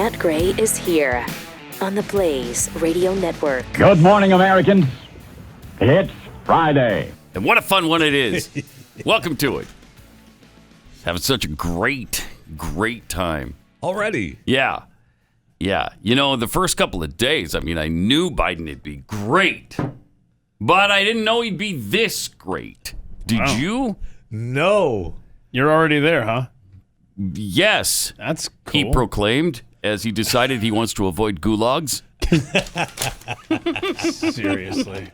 Pat Gray is here on the Blaze Radio Network. Good morning, Americans. It's Friday. And what a fun one it is. Welcome to it. Having such a great time. Already? Yeah. You know, the first couple of days, I knew Biden would be great. But I didn't know he'd be this great. Did you? No. You're already there, huh? Yes. That's cool. He proclaimed as he decided he wants to avoid gulags. Seriously.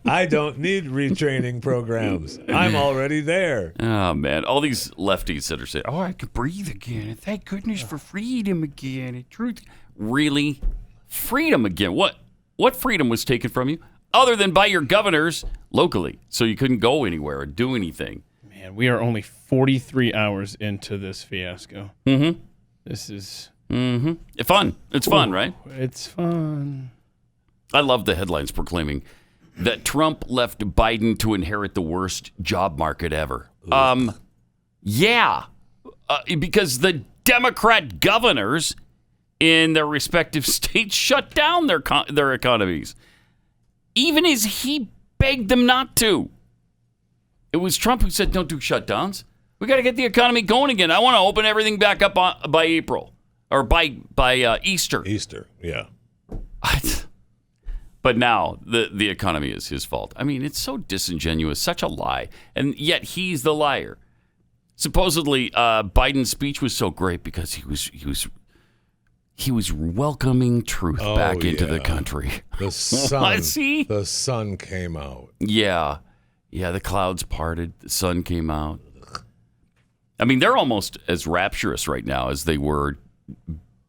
I don't need retraining programs. I'm already there. Oh, man. All these lefties that are saying, I can breathe again. Thank goodness for freedom again. And truth. Really? Freedom again? What freedom was taken from you? Other than by your governors locally. So you couldn't go anywhere or do anything. Man, we are only 43 hours into this fiasco. Mm-hmm. This is... Mm-hmm. It's fun. It's fun, right? It's fun. I love the headlines proclaiming that Trump left Biden to inherit the worst job market ever. Because the Democrat governors in their respective states shut down their economies, even as he begged them not to. It was Trump who said, "Don't do shutdowns. We got to get the economy going again. I want to open everything back up by April or by Easter." Easter, yeah. But now the economy is his fault. It's so disingenuous, such a lie, and yet he's the liar. Supposedly, Biden's speech was so great because he was welcoming truth back into the country. The sun came out. Yeah, the clouds parted, the sun came out. They're almost as rapturous right now as they were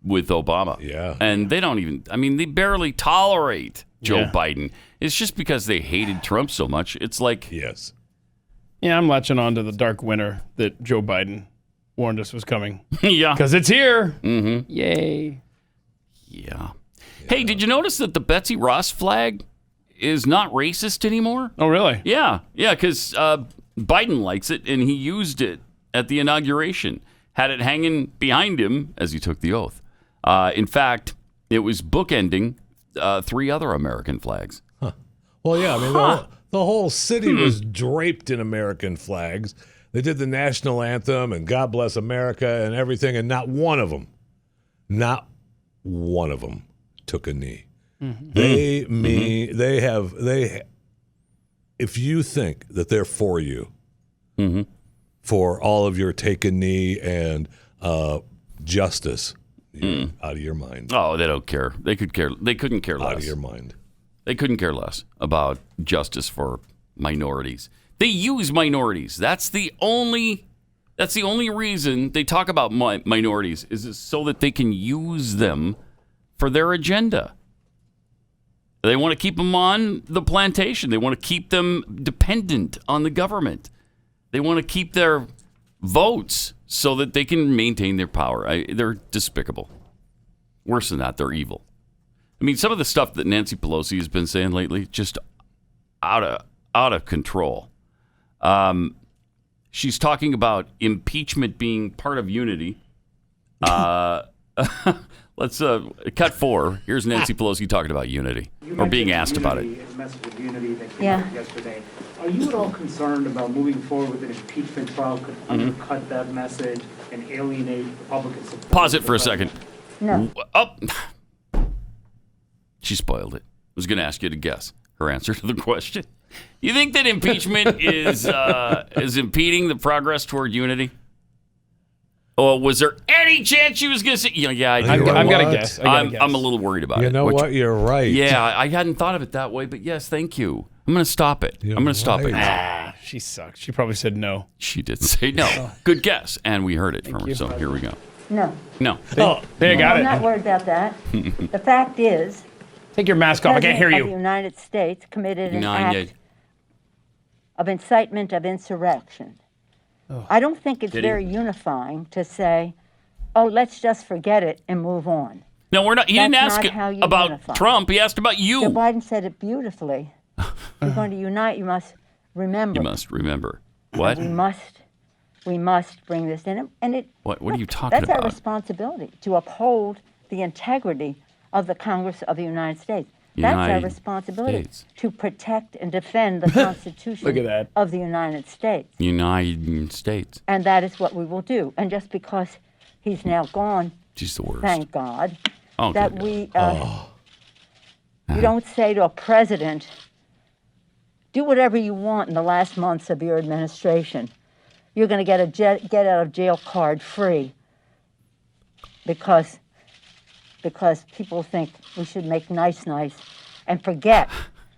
with Obama. Yeah. And they don't even, they barely tolerate Joe Biden. It's just because they hated Trump so much. It's like... Yes. Yeah, I'm latching on to the dark winter that Joe Biden warned us was coming. Yeah. Because it's here. Mm-hmm. Yay. Yeah. Hey, did you notice that the Betsy Ross flag is not racist anymore? Oh, really? Yeah, because Biden likes it, and he used it at the inauguration. Had it hanging behind him as he took the oath. In fact, it was bookending 3 other American flags. Huh. Well, yeah, the whole city was draped in American flags. They did the national anthem and God Bless America and everything, and not one of them took a knee. Mm-hmm. If you think that they're for you, mm-hmm. for all of your take a knee and justice, you're out of your mind. Oh, they don't care. They couldn't care less. Out of your mind. They couldn't care less about justice for minorities. They use minorities. That's the only reason they talk about minorities is so that they can use them for their agenda. They want to keep them on the plantation. They want to keep them dependent on the government. They want to keep their votes so that they can maintain their power. They're despicable. Worse than that, they're evil. Some of the stuff that Nancy Pelosi has been saying lately, just out of control. She's talking about impeachment being part of unity. Let's cut 4. Here's Nancy Pelosi talking about unity, or being asked about it. A message of unity that came out yesterday. Are you at all concerned about moving forward with an impeachment trial could undercut that message and alienate Republican support? Pause it for a second. No. Oh, she spoiled it. I was going to ask you to guess her answer to the question. You think that impeachment is impeding the progress toward unity? Or was there any chance she was going to say, I do. I've got to guess. I'm a little worried about it. You know what? You're right. Yeah, I hadn't thought of it that way, but yes, thank you. I'm going to stop it. I'm going to stop it now. She sucks. She probably said no. She did say no. Good guess. And we heard it from her, so here we go. No. No. They got I'm it. not worried about that. The fact is, take your mask off. I can't hear President of you. the United States committed an act of incitement of insurrection. I don't think it's very unifying to say, let's just forget it and move on. No, we're not. He didn't ask about unify. Trump. He asked about you. Joe Biden said it beautifully. You're going to unite. You must remember. You must remember. What? We must bring this in. And What are you talking about? That's our responsibility, to uphold the the integrity of the Congress of the United States. That's our responsibility, to protect and defend the Constitution Look at that. of the United States. United States. And that is what we will do. And just because he's now gone, She's the worst. thank God, Oh, that good we you don't say to a president, do whatever you want in the last months of your administration. You're going to get a get out of jail card free because people think we should make nice and forget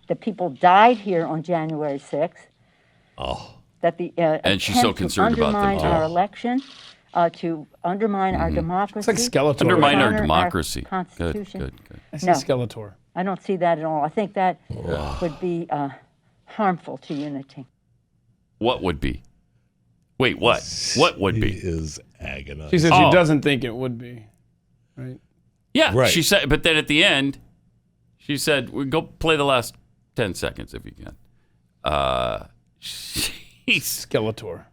that people died here on January 6th. Oh. That the and she's so concerned about them. undermine our election, to undermine our democracy. It's like Skeletor. Undermine our democracy. Constitution. Good. I see No. Skeletor. I don't see that at all. I think that would be harmful to unity. What would be? Wait, what? What would He be? is agonizing. She said she doesn't think it would be. Right? Yeah, Right. she said, but then at the end, she said, "We go play the last 10 seconds if you can." Skeletor.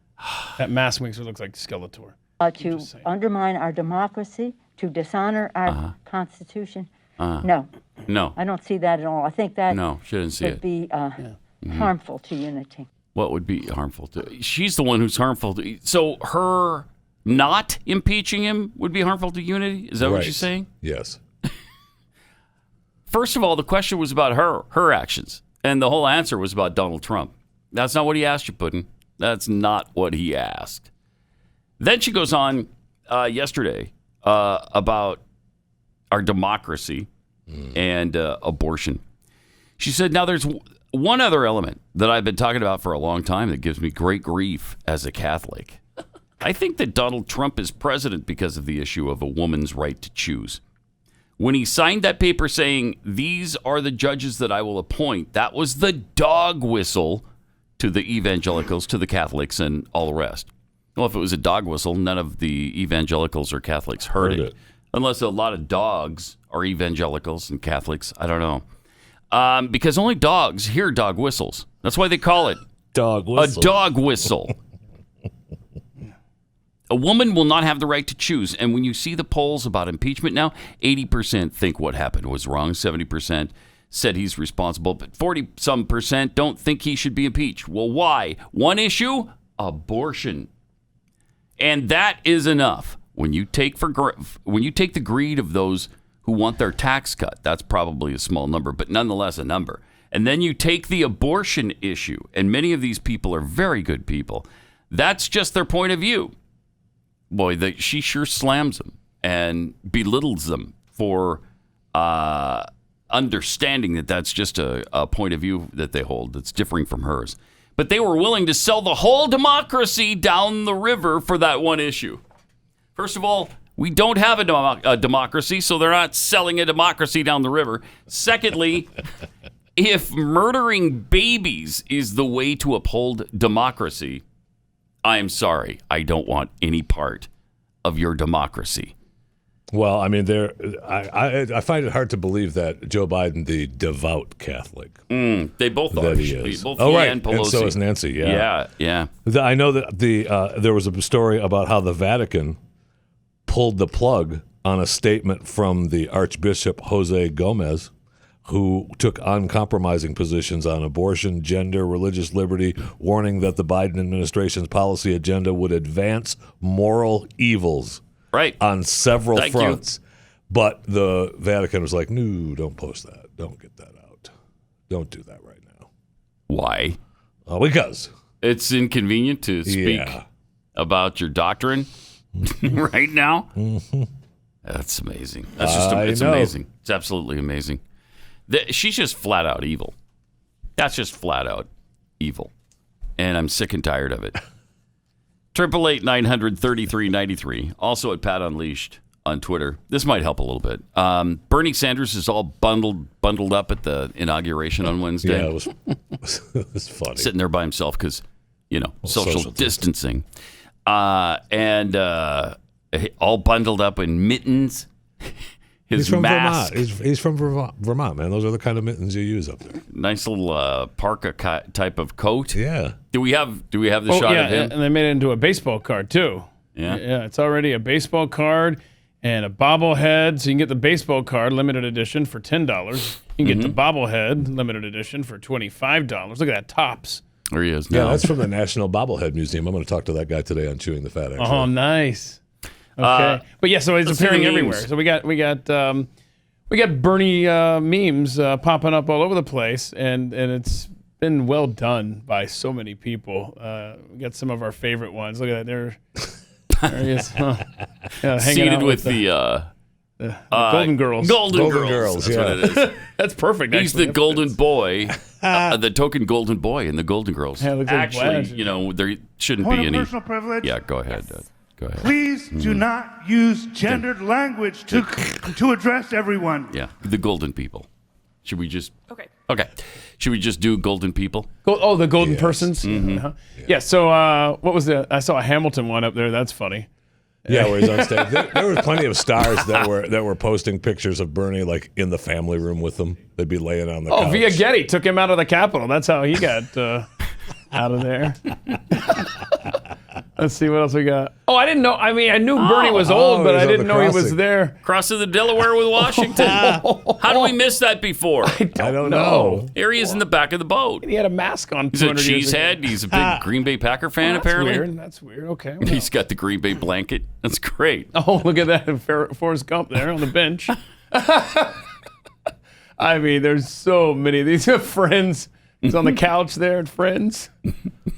That mask makes her look like Skeletor. To undermine our democracy, to dishonor our Constitution. No, I don't see that at all. I think that No, she didn't see would it. be harmful to unity. What would be harmful to? She's the one who's harmful to. So her not impeaching him would be harmful to unity. Is that what Right. you're saying? Yes. First of all, the question was about her actions, and the whole answer was about Donald Trump. That's not what he asked you, Puddin'. That's not what he asked. Then she goes on yesterday about our democracy and abortion. She said, now there's one other element that I've been talking about for a long time that gives me great grief as a Catholic. I think that Donald Trump is president because of the issue of a woman's right to choose. When he signed that paper saying, these are the judges that I will appoint, that was the dog whistle to the evangelicals, to the Catholics, and all the rest. Well, if it was a dog whistle, none of the evangelicals or Catholics heard it. Unless a lot of dogs are evangelicals and Catholics. I don't know. Because only dogs hear dog whistles. That's why they call it Dog whistle. a dog whistle. A woman will not have the right to choose. And when you see the polls about impeachment now, 80% think what happened was wrong. 70% said he's responsible. But 40-some% don't think he should be impeached. Well, why? One issue, abortion. And that is enough. When you take the greed of those who want their tax cut, that's probably a small number, but nonetheless a number. And then you take the abortion issue, and many of these people are very good people. That's just their point of view. Boy, she sure slams them and belittles them for understanding that that's just a point of view that they hold that's differing from hers. But they were willing to sell the whole democracy down the river for that one issue. First of all, we don't have a democracy, so they're not selling a democracy down the river. Secondly, if murdering babies is the way to uphold democracy, I'm sorry. I don't want any part of your democracy. Well, I mean, I find it hard to believe that Joe Biden, the devout Catholic, they both are. that he is. Both Oh, he right. and Pelosi. And so is Nancy. Yeah. Yeah. I know that there was a story about how the Vatican pulled the plug on a statement from the Archbishop Jose Gomez, who took uncompromising positions on abortion, gender, religious liberty, warning that the Biden administration's policy agenda would advance moral evils on several fronts. But the Vatican was like, no, don't post that. Don't get that out. Don't do that right now. Why? Because it's inconvenient to speak about your doctrine right now. That's amazing. That's just amazing. It's absolutely amazing. She's just flat out evil. That's just flat out evil. And I'm sick and tired of it. 888-900-3393. Also at Pat Unleashed on Twitter. This might help a little bit. Bernie Sanders is all bundled up at the inauguration on Wednesday. Yeah, it was funny. Sitting there by himself because, social distancing. And all bundled up in mittens. His He's from mask. Vermont. He's from Vermont, man. Those are the kind of mittens you use up there. Nice little parka type of coat. Yeah. Do we have the shot of him? And they made it into a baseball card too. Yeah. Yeah, it's already a baseball card, and a bobblehead. So you can get the baseball card, limited edition, for $10. You can get the bobblehead, limited edition, for $25. Look at that, Tops. There he is Yeah, now. that's from the National Bobblehead Museum. I'm going to talk to that guy today on Chewing the Fat. Actually. Oh, nice. Okay, but yeah, so it's let's see appearing the everywhere. memes. So we got Bernie memes popping up all over the place, and it's been well done by so many people. We got some of our favorite ones. Look at that, there he is, hanging Seated out with the Golden Girls. Golden Golden Girls. Girls, That's yeah. what it is. That's perfect. He's actually. the golden boy, the token golden boy in the Golden Girls. Yeah, it looks like Actually, Vlad. there shouldn't Point be of any. personal privilege. Yeah, go ahead. Go ahead. Please do not use gendered language to address everyone. Yeah, the golden people. Should we just? Okay. Should we just do golden people? The golden Yes. persons. Yeah. So what was the? I saw a Hamilton one up there. That's funny. Yeah, where he's on stage. There were plenty of stars that were posting pictures of Bernie like in the family room with them. They'd be laying on the couch. Via Getty took him out of the Capitol. That's how he got out of there. Let's see what else we got. Oh, I didn't know. I mean, I knew Bernie was old, but he's I on didn't the know he was crossing. there. Crossing the Delaware with Washington. How do we miss that before? I don't know. Here he is in the back of the boat. He had a mask on. He's a 200 years ago. cheesehead. He's a big Green Bay Packer fan, That's apparently. weird. That's weird. Okay. And he's got the Green Bay blanket. That's great. Oh, look at that. Forrest Gump there on the bench. I mean, there's so many of these Friends. He's on the couch there at Friends.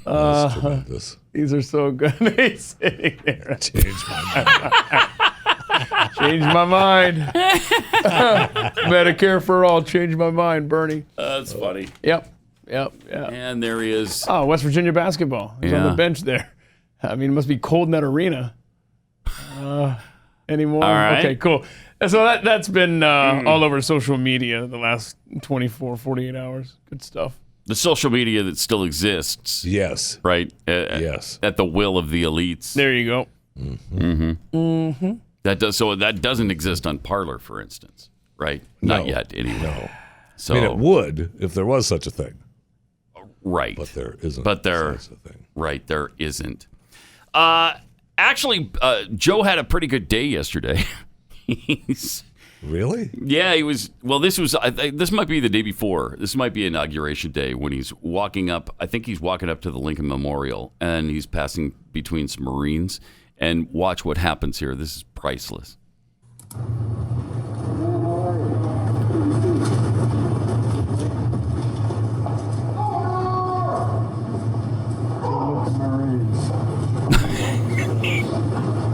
That's tremendous. These are so good. He's sitting there. Changed my mind. Changed my mind. Medicare for all. Changed my mind, Bernie. That's funny. Yep. And there he is. Oh, West Virginia basketball. He's on Yeah. the bench there. I mean, it must be cold in that arena. Anymore? All right. Okay, cool. So that's been all over social media the last 24, 48 hours. Good stuff. The social media that still exists, Yes. right? Yes. At the will of the elites. There you go. That doesn't exist on Parler, for instance, right? Not No. yet, anyway. No. So, I mean, it would if there was such a thing, right. but there isn't. But there, such a thing. right, there isn't. Actually, Joe had a pretty good day yesterday. Really? Yeah, he was. Well, this might be the day before. This might be Inauguration Day when he's walking up. I think he's walking up to the Lincoln Memorial and he's passing between some Marines. And watch what happens here. This is priceless.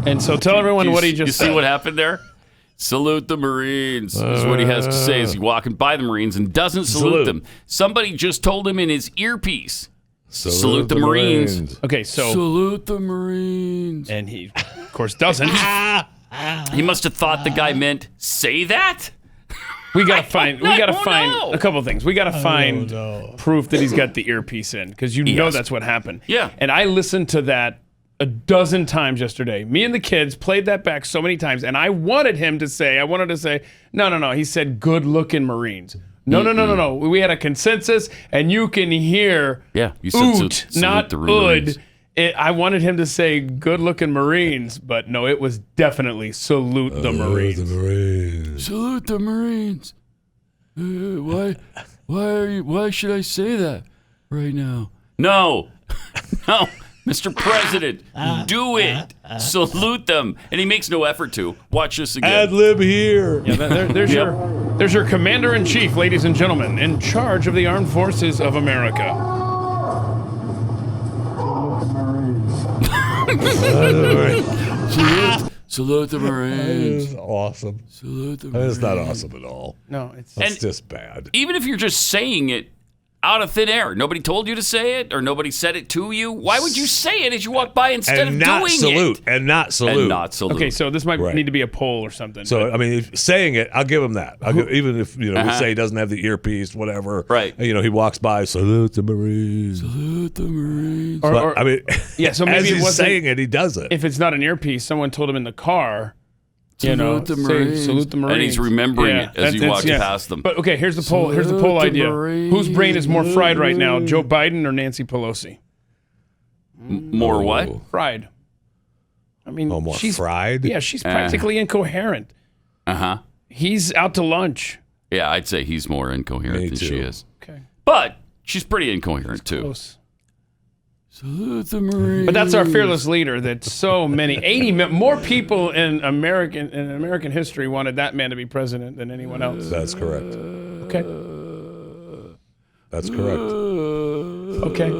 And so tell everyone what he just You said. see what happened there? Salute the Marines. This is what he has to say as he's walking by the Marines and doesn't salute them. Somebody just told him in his earpiece, salute the Marines. Okay, so Salute the Marines. and he, of course, doesn't. He must have thought the guy meant, say that? We gotta find know. a couple of things. We gotta find proof that he's got the earpiece in, because you know Yes. that's what happened. Yeah. And I listened to that a dozen times yesterday. Me and the kids played that back so many times, and I wanted to say, no. He said, good-looking Marines. No. We had a consensus, and you can hear Yeah, you said oot, salute not the Marines. ood. I wanted him to say good-looking Marines, but no, it was definitely salute the Marines. The Marines. Salute the Marines. Why should I say that right now? No, Mr. President, do it. Salute them. And he makes no effort to. Watch this again. Ad lib here. Yeah, there's your commander-in-chief, ladies and gentlemen, in charge of the armed forces of America. Salute the That Marines. is awesome. Salute the That Marines. is not awesome at all. No, it's That's just bad. Even if you're just saying it out of thin air, nobody told you to say it or nobody said it to you, why would you say it as you walk by instead of not doing salute. it? And not salute. And not salute. okay. So this might Right. need to be a poll or something. So but- I mean, if saying it, I'll give him that. Even if we say he doesn't have the earpiece, whatever. Right. He walks by, salute the Marines. Salute the Marines. or- I mean, yeah. So maybe as it he's wasn't. saying it, he does it. If it's not an earpiece, someone told him in the car. Salute the Marines. Salute the Marines. And he's remembering it as he that's- walks past them. But okay, here's the poll. Here's the Salute poll the idea. Marines. Whose brain is more fried right now, Joe Biden or Nancy Pelosi? More what? Fried. I mean, more she's fried? Yeah, she's practically incoherent. He's out to lunch. Yeah, I'd say he's more incoherent Me than too. she is. Okay. But she's pretty incoherent, too. Close. Salute the Marines. But that's our fearless leader. That so many, more people in American history wanted that man to be president than anyone else. That's correct. Okay. That's correct. Okay.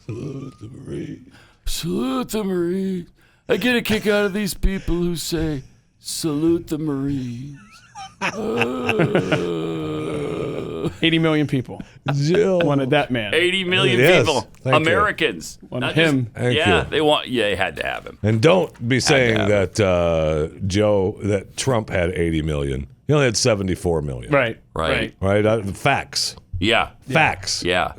Salute the Marines. Salute the Marines. I get a kick out of these people who say, salute the Marines. 80 million people Jill. wanted that man. 80 million Yes, people. thank you. Americans. Wanted Not him. just- Thank yeah, you. they had to have him. And don't be saying have that Trump had 80 million. He only had 74 million. Right. Right. Right? Facts. Yeah. Facts. Yeah.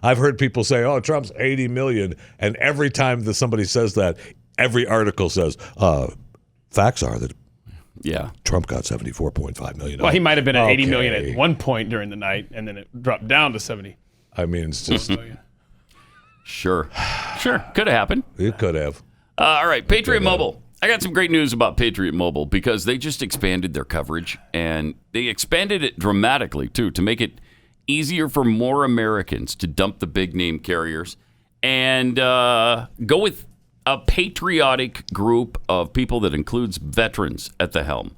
I've heard people say, "Oh, Trump's 80 million," and every time that somebody says that, every article says, "Facts are that Yeah. Trump got 74.5 million." Well, he might have been at 80 Okay. million at one point during the night, and then it dropped down to 70. I mean, it's just Sure. Could have happened. it could have. All right. Patriot Mobile. I got some great news about Patriot Mobile because they just expanded their coverage, and they expanded it dramatically, too, to make it easier for more Americans to dump the big name carriers and go with a patriotic group of people that includes veterans at the helm.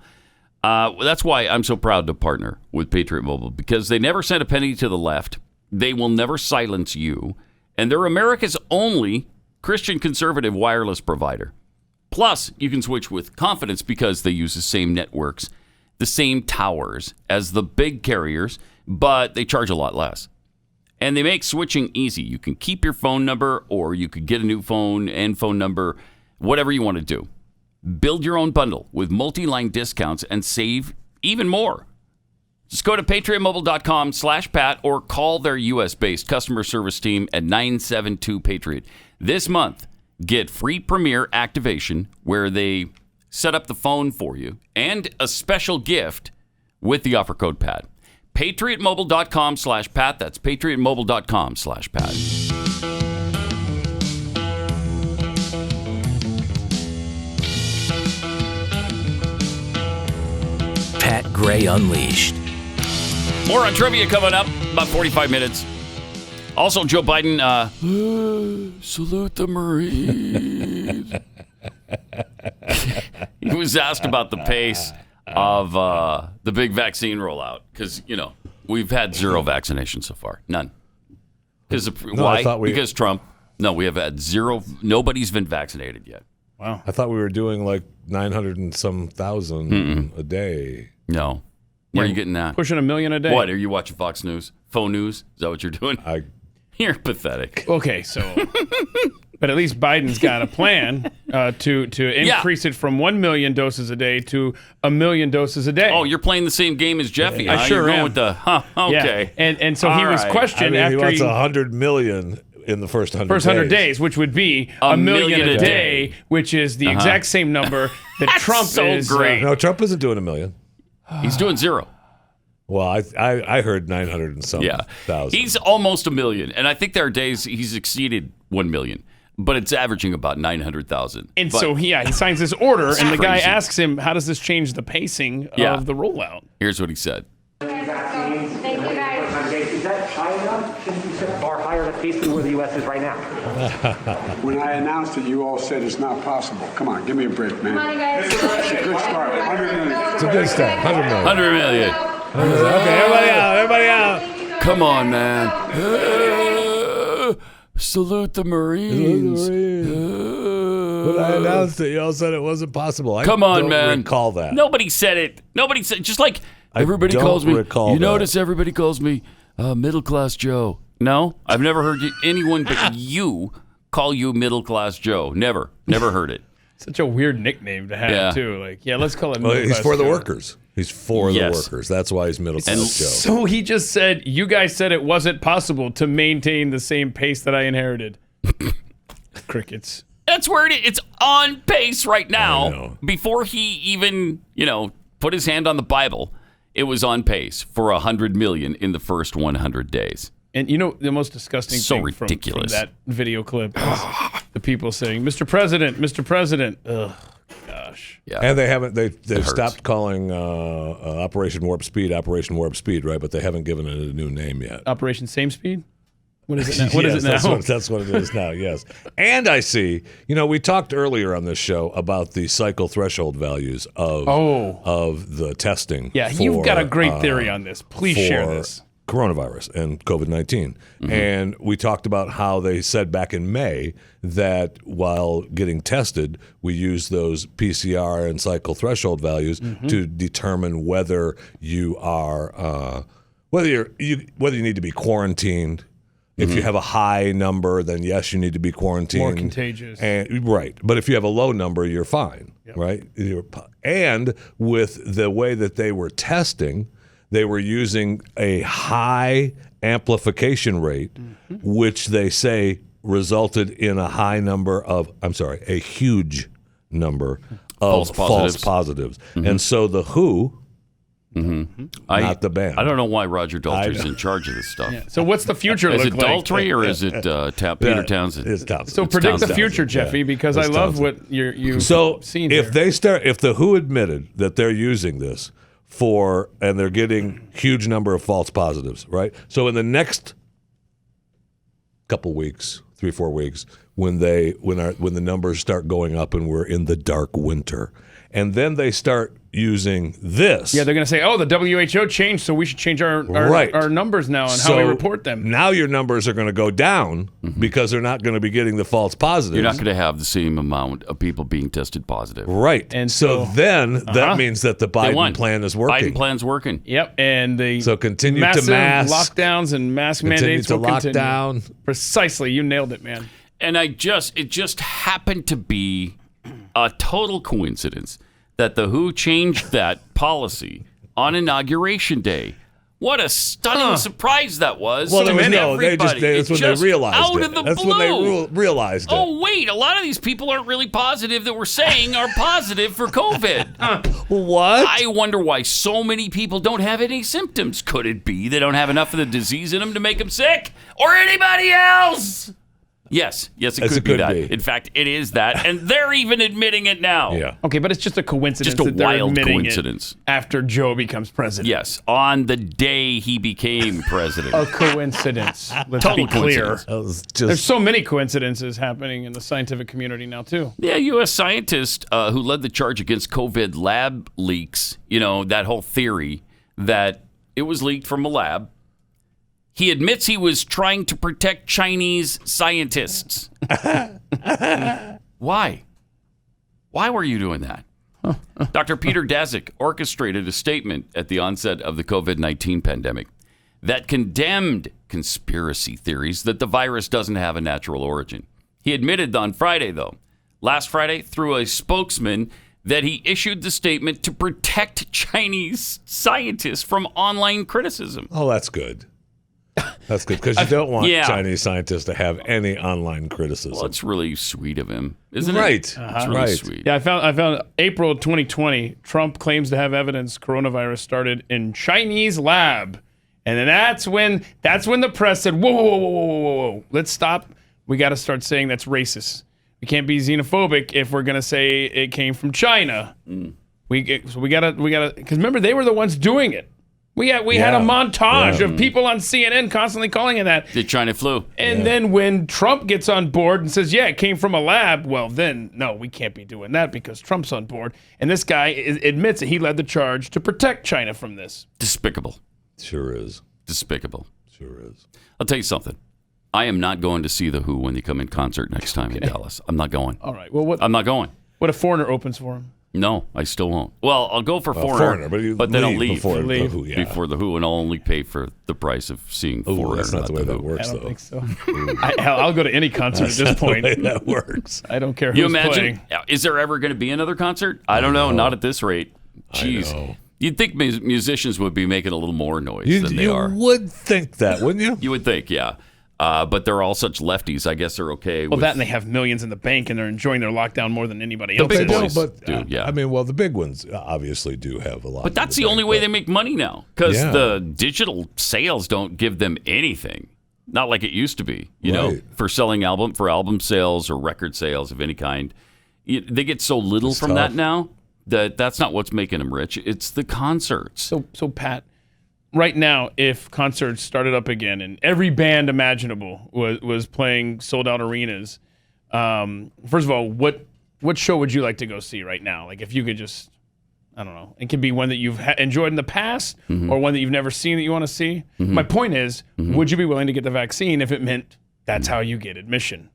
That's why I'm so proud to partner with Patriot Mobile, because they never sent a penny to the left. They will never silence you. And they're America's only Christian conservative wireless provider. Plus, you can switch with confidence because they use the same networks, the same towers as the big carriers, but they charge a lot less. And they make switching easy. You can keep your phone number, or you could get a new phone and phone number, whatever you want to do. Build your own bundle with multi-line discounts and save even more. Just go to patriotmobile.com/Pat or call their U.S.-based customer service team at 972-PATRIOT. This month, get free Premier activation where they set up the phone for you and a special gift with the offer code PAT. patriotmobile.com/Pat. That's patriotmobile.com/Pat. Pat Gray Unleashed. More on trivia coming up, about 45 minutes. Also, Joe Biden, salute the Marines. He was asked about the pace of the big vaccine rollout because, we've had zero vaccinations so far. None. Why? Because Trump. No, we have had zero. Nobody's been vaccinated yet. Wow. I thought we were doing like 900 and some thousand a day. No. Where are you getting that? Pushing 1 million a day. What? Are you watching Fox News? Faux News? Is that what you're doing? You're pathetic. Okay, so, but at least Biden's got a plan to increase it from 1 million doses a day to 1 million doses a day. Oh, you're playing the same game as Jeffy. I huh? sure You're going am. with the okay. Yeah. And so he All was right. questioned He after wants 100 million in the first 100 days, which would be a million a day, which is the exact same number that Trump so is. great. No, Trump isn't doing 1 million. He's doing zero. Well, I heard 900 and some thousand. He's almost 1 million, and I think there are days he's exceeded 1 million, but it's averaging about 900,000. And so he signs this order, It's and the guy crazy. asks him, "How does this change the pacing of the rollout?" Here's what he said. Is that high enough? Shouldn't you set a bar higher at pace than where the U.S. is right now? When I announced it, you all said it's not possible. Come on, give me a break, man. Come on, guys. It's a good start. 100 million. It's a good start. 100 million. 100 million. Okay, everybody out. Come on, man. Salute the Marines. When I announced it, you all said it wasn't possible. I Come on, don't man. recall that. Nobody said it. Nobody said, just like everybody don't calls me. recall You that. notice everybody calls me middle class Joe. No, I've never heard anyone but you call you middle class Joe. Never heard it. Such a weird nickname to have, Yeah. too. Like, let's call it. Well, he's for the Joe. workers. He's for the Yes. workers. That's why he's middle class Joe. So he just said, "You guys said it wasn't possible to maintain the same pace that I inherited." Crickets. That's where it's on pace right I now. know. Before he even, put his hand on the Bible, it was on pace for 100 million in the first 100 days. And you know the most disgusting So thing ridiculous. from that video clip is the people saying, "Mr. President, Mr. President." Ugh, gosh. Yeah. And they haven't. They've hurts. stopped calling Operation Warp Speed, right? But they haven't given it a new name yet. Operation Same Speed. What is it now? What is it now? That's what it is now. Yes. And I see. We talked earlier on this show about the cycle threshold values of the testing. Yeah, you've got a great theory on this. Please share this. Coronavirus and COVID-19. Mm-hmm. And we talked about how they said back in May that while getting tested, we use those PCR and cycle threshold values to determine whether you are whether you need to be quarantined. If you have a high number, then yes, you need to be quarantined. More contagious. Right. But if you have a low number, you're fine, right? And with the way that they were testing, they were using a high amplification rate, which they say resulted in a huge number of false positives. And so the WHO, not the band. I don't know why Roger Daltrey's in charge of this stuff. Yeah. So what's the future look like? Is it Daltrey or is it Peter Townsend? It's Townsend. So predict the Townsend. future, Jeffy, because I love what you've seen if here. if the WHO admitted that they're using this and they're getting huge number of false positives, right? So in the next couple weeks, 3-4 weeks, when the numbers start going up and we're in the dark winter, and then they start using this. Yeah, they're going to say, "Oh, the WHO changed, so we should change our numbers now and how we report them." Now your numbers are going to go down because they're not going to be getting the false positives. You're not going to have the same amount of people being tested positive. Right. And so then that means that the Biden plan is working. Biden plan's working. Yep, and the continue massive to mask lockdowns and mask mandates will lock continue. Down. Precisely, you nailed it, man. And it just happened to be a total coincidence that the WHO changed that policy on Inauguration Day. What a stunning surprise that was. Well, to that's when just they realized out it. of the That's blue. when they realized it. Oh, wait, a lot of these people aren't really positive that we're saying are positive for COVID. What? I wonder why so many people don't have any symptoms. Could it be they don't have enough of the disease in them to make them sick? Or anybody else? Yes, it could be that. In fact, it is that, and they're even admitting it now. Yeah. Okay, but it's just a coincidence. Just a that they're wild admitting coincidence. it after Joe becomes president. Yes, on the day he became president. A coincidence. Let's Total be clear. coincidence. There's so many coincidences happening in the scientific community now, too. Yeah, U.S. scientist who led the charge against COVID lab leaks, that whole theory that it was leaked from a lab. He admits he was trying to protect Chinese scientists. Why? Why were you doing that? Dr. Peter Daszak orchestrated a statement at the onset of the COVID-19 pandemic that condemned conspiracy theories that the virus doesn't have a natural origin. He admitted on Friday, last Friday, through a spokesman, that he issued the statement to protect Chinese scientists from online criticism. Oh, that's good. That's good, because you don't want Chinese scientists to have any online criticism. Well, it's really sweet of him, isn't it? Right. It's really sweet. Yeah, I found April 2020, Trump claims to have evidence coronavirus started in Chinese lab. And then that's when the press said, whoa. Let's stop. We got to start saying that's racist. We can't be xenophobic if we're going to say it came from China. We got to, because remember, they were the ones doing it. We had a montage of people on CNN constantly calling it that. The China flu. And then when Trump gets on board and says, it came from a lab, well, then, no, we can't be doing that because Trump's on board. And this guy admits that he led the charge to protect China from this. Despicable. Sure is. Despicable. Sure is. I'll tell you something. I am not going to see The Who when they come in concert next time in Dallas. I'm not going. All right. Well, I'm not going. What if Foreigner opens for him? No, I still won't. Well, I'll go for Foreigner, but then I'll leave before the Who. Yeah. Before The Who, and I'll only pay for the price of seeing Foreigner. That's not the way that works, I don't though. think so. I'll go to any concert at this point. That's not the way that works. I don't care who's you imagine? playing. Is there ever going to be another concert? I don't know. Not at this rate. Jeez. You'd think musicians would be making a little more noise than they are. You would think that, wouldn't you? You would think, yeah. But they're all such lefties. I guess they're okay. Well, that and they have millions in the bank and they're enjoying their lockdown more than anybody else. The big is. boys do, yeah. I mean, well, the big ones obviously do have a lot. But that's the only way they make money now, because the digital sales don't give them anything. Not like it used to be, you know, for album sales or record sales of any kind. They get so little from that now that's not what's making them rich. It's the concerts. So Pat, right now, if concerts started up again and every band imaginable was playing sold out arenas, first of all, what show would you like to go see right now? Like if you could just, I don't know, it could be one that you've enjoyed in the past or one that you've never seen that you want to see. My point is, would you be willing to get the vaccine if it meant that's how you get admission?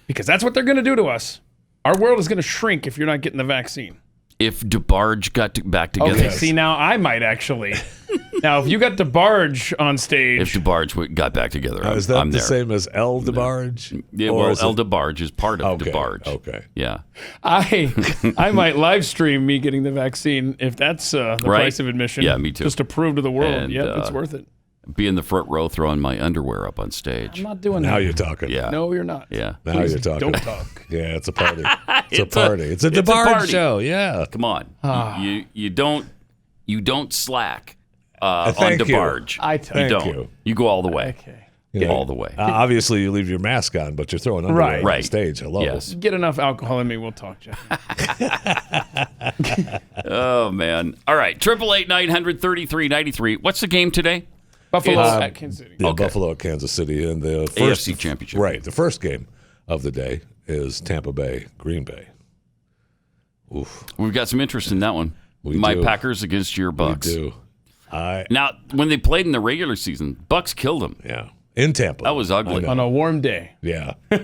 Because that's what they're going to do to us. Our world is going to shrink if you're not getting the vaccine. If DeBarge got back together. Okay, see, now I might actually. Now, if you got DeBarge on stage. If DeBarge got back together, is that I'm the there. same as El DeBarge? Yeah, well, El DeBarge is part of DeBarge. Okay. Yeah. I might live stream me getting the vaccine if that's the price of admission. Yeah, me too. Just to prove to the world, And, it's worth it. Be in the front row throwing my underwear up on stage. I'm not doing Now that. you're talking. Yeah. No, you're not. Yeah. Now Please you're talking. Don't talk. Yeah, it's a party. It's a party. It's a DeBarge party. show. Yeah. Come on. You don't slack on Thank you. DeBarge. Thank you don't. you. You go all the way. Okay. All the way. Obviously, you leave your mask on, but you're throwing underwear Right. on stage. Hello. Yes. Get enough alcohol in me, we'll talk, Jeff. Oh man. All right. 888-900-3393. What's the game today? Buffalo at Kansas City. Yeah, Buffalo at Kansas City. And the first AFC Championship. Right. The first game of the day is Tampa Bay, Green Bay. Oof. We've got some interest in that one. We My do. Packers against your Bucks. We do. Now, when they played in the regular season, Bucks killed them. Yeah. In Tampa. That was ugly. On a warm day. Yeah. Yeah.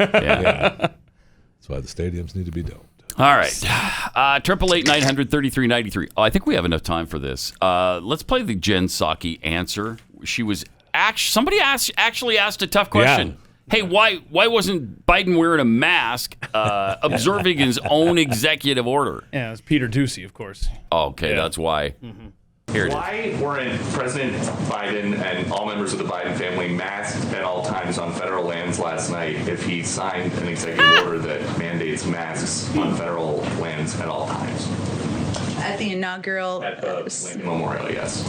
That's why the stadiums need to be domed. All right. 888-900-3393. Oh, I think we have enough time for this. Let's play the Jen Psaki answer. She was somebody actually asked a tough question. Yeah. Hey, why wasn't Biden wearing a mask, observing his own executive order? Yeah, it's Peter Ducey, of course. Okay, that's why. Here it is. Why weren't President Biden and all members of the Biden family masked at all times on federal lands last night if he signed an executive order that mandates masks on federal lands at all times? At the inaugural... At the Lincoln Memorial, yes.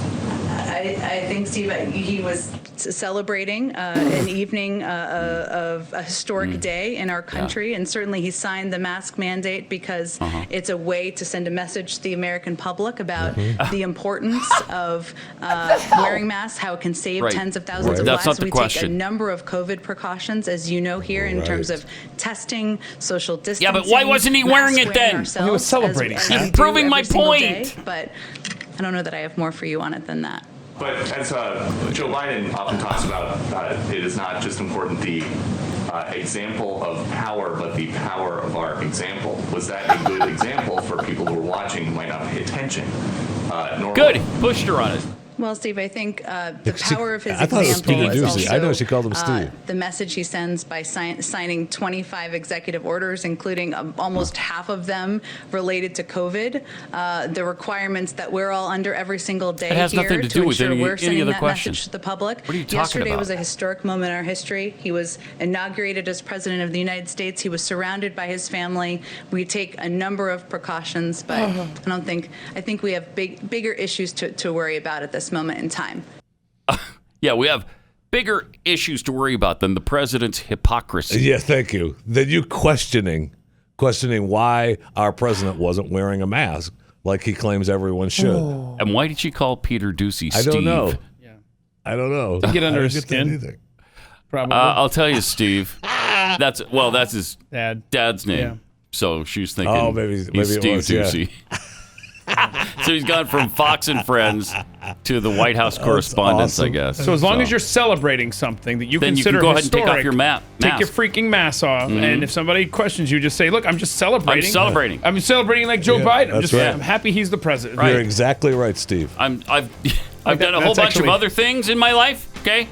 I think, Steve, he was celebrating an evening of a historic day in our country, and certainly he signed the mask mandate because it's a way to send a message to the American public about the importance of wearing masks, how it can save tens of thousands of That's lives. not the We question. take a number of COVID precautions, as you know here, in terms of testing, social distancing. Yeah, but why wasn't he wearing it then? He was celebrating. You're proving my point. But I don't know that I have more for you on it than that. But as Joe Biden often talks about, it is not just important the example of power, but the power of our example. Was that a good example for people who were watching who might not pay attention? Good. Pushed her on it. Well, Steve, I think the power of his I thought it was example Peter is Ducey. also I know she called him Steve. the message he sends by signing 25 executive orders, including almost half of them related to COVID. The requirements that we're all under every single day It has here nothing to do with ensure we're any sending other that question. message to the public. What are you talking Yesterday about? was a historic moment in our history. He was inaugurated as president of the United States. He was surrounded by his family. We take a number of precautions, but I think we have bigger issues to worry about at this moment in time. Yeah, we have bigger issues to worry about than the president's hypocrisy. Yeah, thank you. Then you questioning why our president wasn't wearing a mask like he claims everyone should. And why did she call Peter Ducey Steve? I don't know. I don't know. Get under I his don't get that skin. either. Probably. I'll tell you, Steve. That's his dad's name. Yeah. So she was thinking, Oh, maybe he's it Steve was, yeah. Ducey. So he's gone from Fox and Friends to the White House correspondence, I awesome. guess. So as long as you're celebrating something that you Then you consider can go ahead and take historic, off your take mask. your freaking mask off, and if somebody questions you, just say, "Look, I'm just celebrating. I'm celebrating. I'm celebrating like Joe Yeah, Biden. that's right. I'm happy he's the president." You're exactly right, Steve. I've done a whole that's bunch of actually- other things in my life, okay?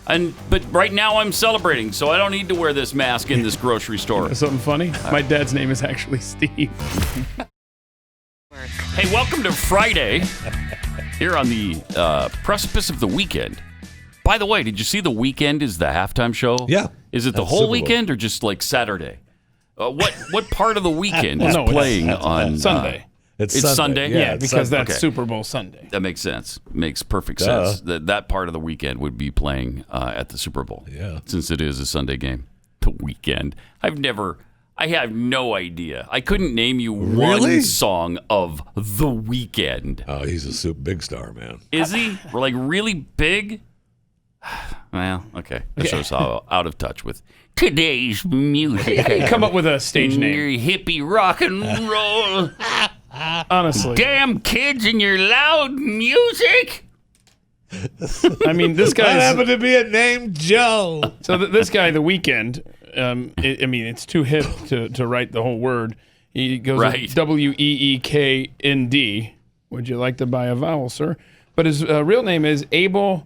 But right now I'm celebrating, so I don't need to wear this mask in this grocery store. Something funny? My dad's name is actually Steve. Hey, welcome to Friday here on the precipice of the weekend. By the way, did you see The Weeknd is the halftime show? Yeah. Is it the At whole Super Bowl. weekend or just like Saturday? What part of the weekend is no, it's playing on Sunday. It's Sunday? Yeah, it's because Sunday. that's Super Bowl Sunday. That makes sense. Makes perfect Duh. sense. That part of the weekend would be playing at the Super Bowl. Yeah. Since it is a Sunday game. The weekend. I have no idea. I couldn't name you one song of The Weeknd. Oh, he's a big star, man. Is he? Like really big? Well, okay. That shows how out of touch with today's music. How do you come up with a stage name? Your hippie rock and roll. Honestly. Damn kids and your loud music. I mean, this guy happened to be a name Joe. So this guy, The Weeknd, I mean, it's too hip to write the whole word. He goes Right. WEEKND. Would you like to buy a vowel, sir? But his real name is Abel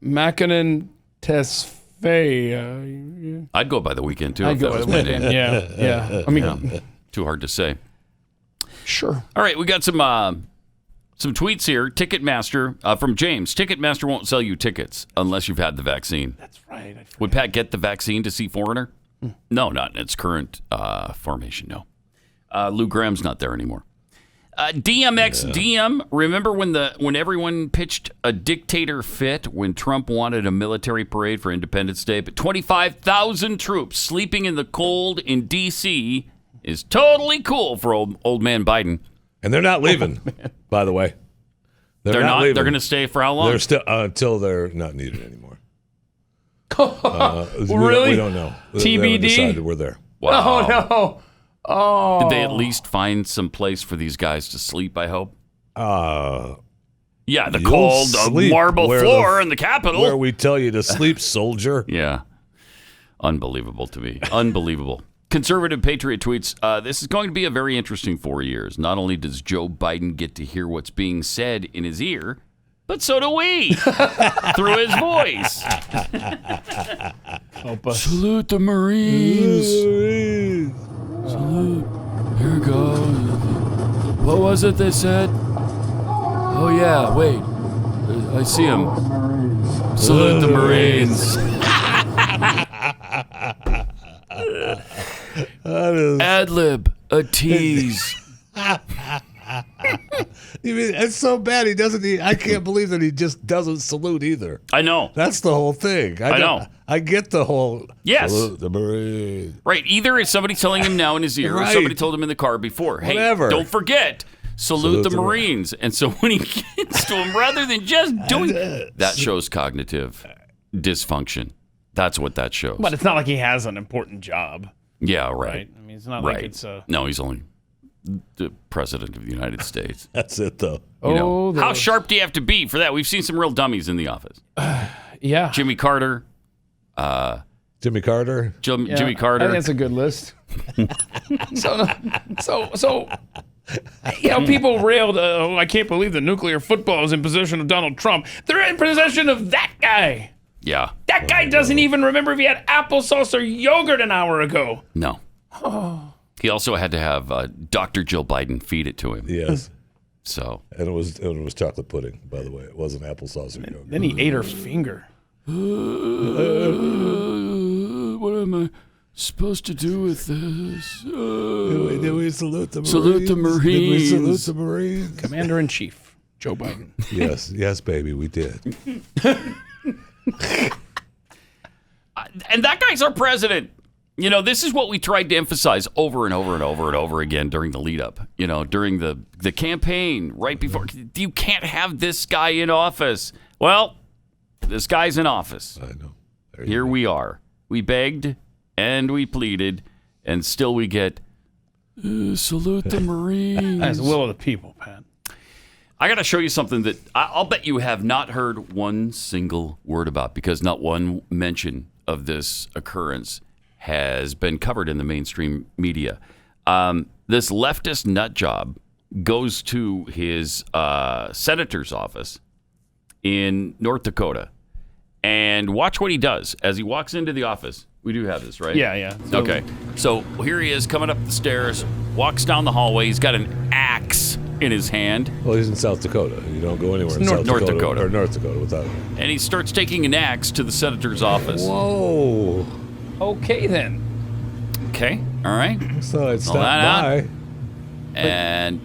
Mackinnon Tesfaye. I'd go by The Weeknd too I'd if go that was by my The name. Weeknd, yeah. I mean, too hard to say. Sure. All right, we got some tweets here. Ticketmaster from James. Ticketmaster won't sell you tickets unless you've had the vaccine. That's right. Would Pat get the vaccine to see Foreigner? No, not in its current formation. No. Lou Graham's not there anymore. DM, remember when everyone pitched a dictator fit when Trump wanted a military parade for Independence Day, but 25,000 troops sleeping in the cold in D.C. is totally cool for old man Biden. And they're not leaving, by the way. They're not leaving. They're going to stay for how long? They're still until they're not needed anymore. Really? We don't know. They haven't TBD? decided we're there. Wow. Oh, no. Oh. Did they at least find some place for these guys to sleep, I hope? Yeah, the You'll cold sleep marble where floor in the Capitol. Where we tell you to sleep, soldier. Yeah. Unbelievable to me. Unbelievable. Conservative Patriot tweets, this is going to be a very interesting 4 years. Not only does Joe Biden get to hear what's being said in his ear, but so do we through his voice. Help us. Salute the Marines. Salute. Here it goes. What was it they said? Oh, yeah, wait. I see him. Salute the Marines. Ad-lib, a tease. You mean, it's so bad he doesn't. I can't believe that he just doesn't salute either. I know. That's the whole thing. I know. I get the whole. Yes. Salute the Marines. Right. Either it's somebody telling him now in his ear, or Right. somebody told him in the car before. Hey, Whatever. don't forget, salute the Marines. And so when he gets to him, rather than just doing that, shows cognitive dysfunction. That's what that shows. But it's not like he has an important job. Yeah, right. I mean, it's not like it's a... No, he's only the president of the United States. That's it, though. You know, how sharp do you have to be for that? We've seen some real dummies in the office. Yeah. Jimmy Carter. Jimmy Carter. Jimmy Carter. I think that's a good list. So, you know, people railed, I can't believe the nuclear football is in possession of Donald Trump. They're in possession of that guy. Yeah. That guy doesn't even remember if he had applesauce or yogurt an hour ago. No. Oh. He also had to have Dr. Jill Biden feed it to him. Yes. So. And it was chocolate pudding, by the way. It wasn't applesauce or yogurt. Then he ate her finger. What am I supposed to do with this? Did we salute the Marines? Salute the Marines. Did we salute the Marines? Commander-in-Chief, Joe Biden. Yes, baby, we did. And that guy's our president. You know, this is what we tried to emphasize over and over and over and over again during the lead up, you know, during the campaign right before. You can't have this guy in office. Well, this guy's in office. I know. Here we are. We begged and we pleaded, and still we get salute the Marines. That's the will of the people, Pat. I got to show you something that I'll bet you have not heard one single word about, because not one mention of this occurrence has been covered in the mainstream media. This leftist nut job goes to his senator's office in North Dakota, and watch what he does as he walks into the office. We do have this, right? Yeah. Okay. So here he is coming up the stairs, walks down the hallway. He's got an axe in his hand. Well, he's in South Dakota. You don't go anywhere in North South Dakota. Or North Dakota without it. And he starts taking an axe to the senator's office. Whoa. Okay, then. Okay. All right. So I'd stop that by. out. And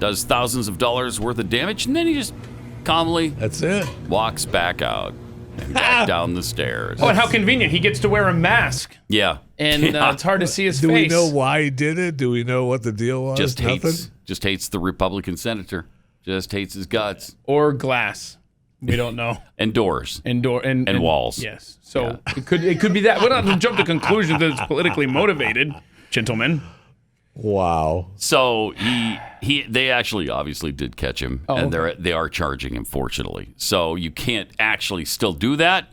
does thousands of dollars worth of damage, and then he just calmly walks back out and back down the stairs. Oh, and how convenient. He gets to wear a mask. Yeah. And it's hard to see his Do face. we know why he did it? Do we know what the deal was? Just hates the Republican senator. Just hates his guts. Or glass. We don't know. And doors. And walls. Yes. So it could be that. We're not going to jump to conclusions that it's politically motivated, gentlemen. Wow. So they actually obviously did catch him, and they are charging him, fortunately. So you can't actually still do that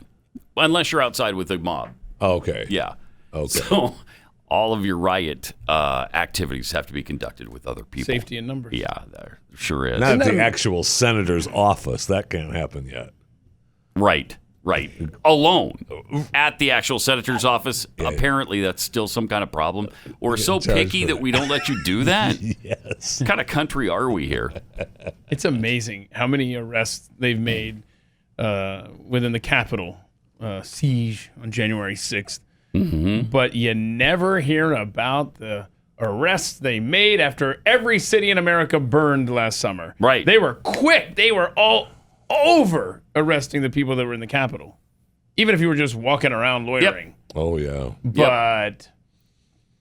unless you're outside with a mob. Okay. Yeah. Okay. So all of your riot activities have to be conducted with other people. Safety in numbers. Yeah, there sure is. Not the actual senator's office. That can't happen yet. Right. Alone at the actual senator's office. Apparently, that's still some kind of problem. We're so picky that we don't let you do that. Yes. What kind of country are we here? It's amazing how many arrests they've made within the Capitol siege on January 6th. Mm-hmm. But you never hear about the arrests they made after every city in America burned last summer. Right. They were quick. They were all over arresting the people that were in the Capitol, even if you were just walking around loitering. Yep. Oh, yeah. But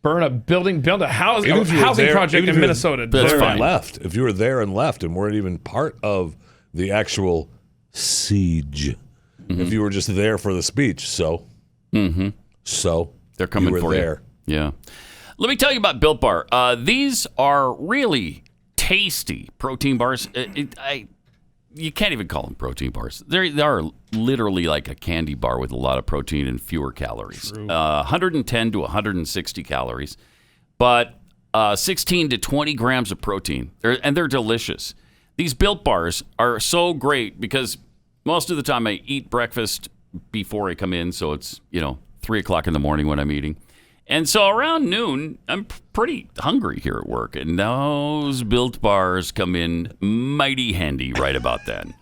burn a building, build a housing project in Minnesota. That's fine. Left. If you were there and left and weren't even part of the actual siege, if you were just there for the speech, so they're coming you were for there. you. Yeah. Let me tell you about Built Bar. These are really tasty protein bars. You can't even call them protein bars. They are literally like a candy bar with a lot of protein and fewer calories. 110 to 160 calories, but 16 to 20 grams of protein. They're delicious. These Built Bars are so great because most of the time I eat breakfast before I come in, so it's 3 o'clock in the morning when I'm eating. And so around noon, I'm pretty hungry here at work, and those Built Bars come in mighty handy right about then.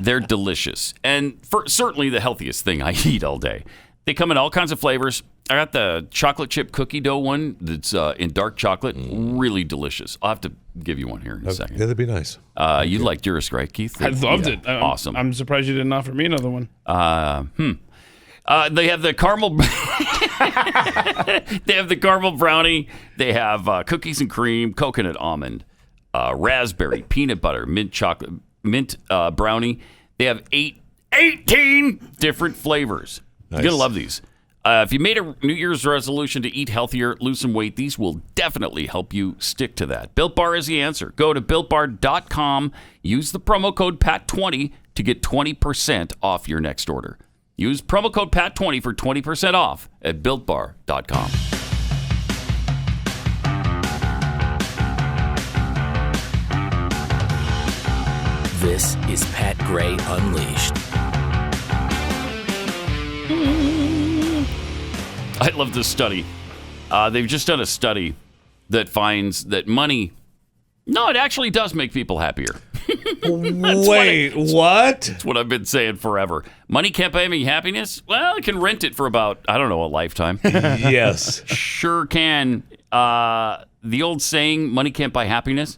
They're delicious, and certainly the healthiest thing I eat all day. They come in all kinds of flavors. I got the chocolate chip cookie dough one that's in dark chocolate, really delicious. I'll have to give you one here in a second. Yeah, that'd be nice. You liked yours, right, Keith? I loved it. Awesome. I'm surprised you didn't offer me another one. They have the caramel. They have the caramel brownie. They have cookies and cream, coconut almond, raspberry, peanut butter, mint chocolate, mint brownie. They have 18 different flavors. Nice. You're gonna love these. If you made a New Year's resolution to eat healthier, lose some weight, these will definitely help you stick to that. Built Bar is the answer. Go to BuiltBar.com. Use the promo code PAT20 to get 20% off your next order. Use promo code PAT20 for 20% off at BuiltBar.com. This is Pat Gray Unleashed. I love this study. They've just done a study that finds that money, it actually does make people happier. Wait, what? That's what I've been saying forever. Money can't buy me happiness? Well, I can rent it for about, a lifetime. Yes. Sure can. The old saying, money can't buy happiness,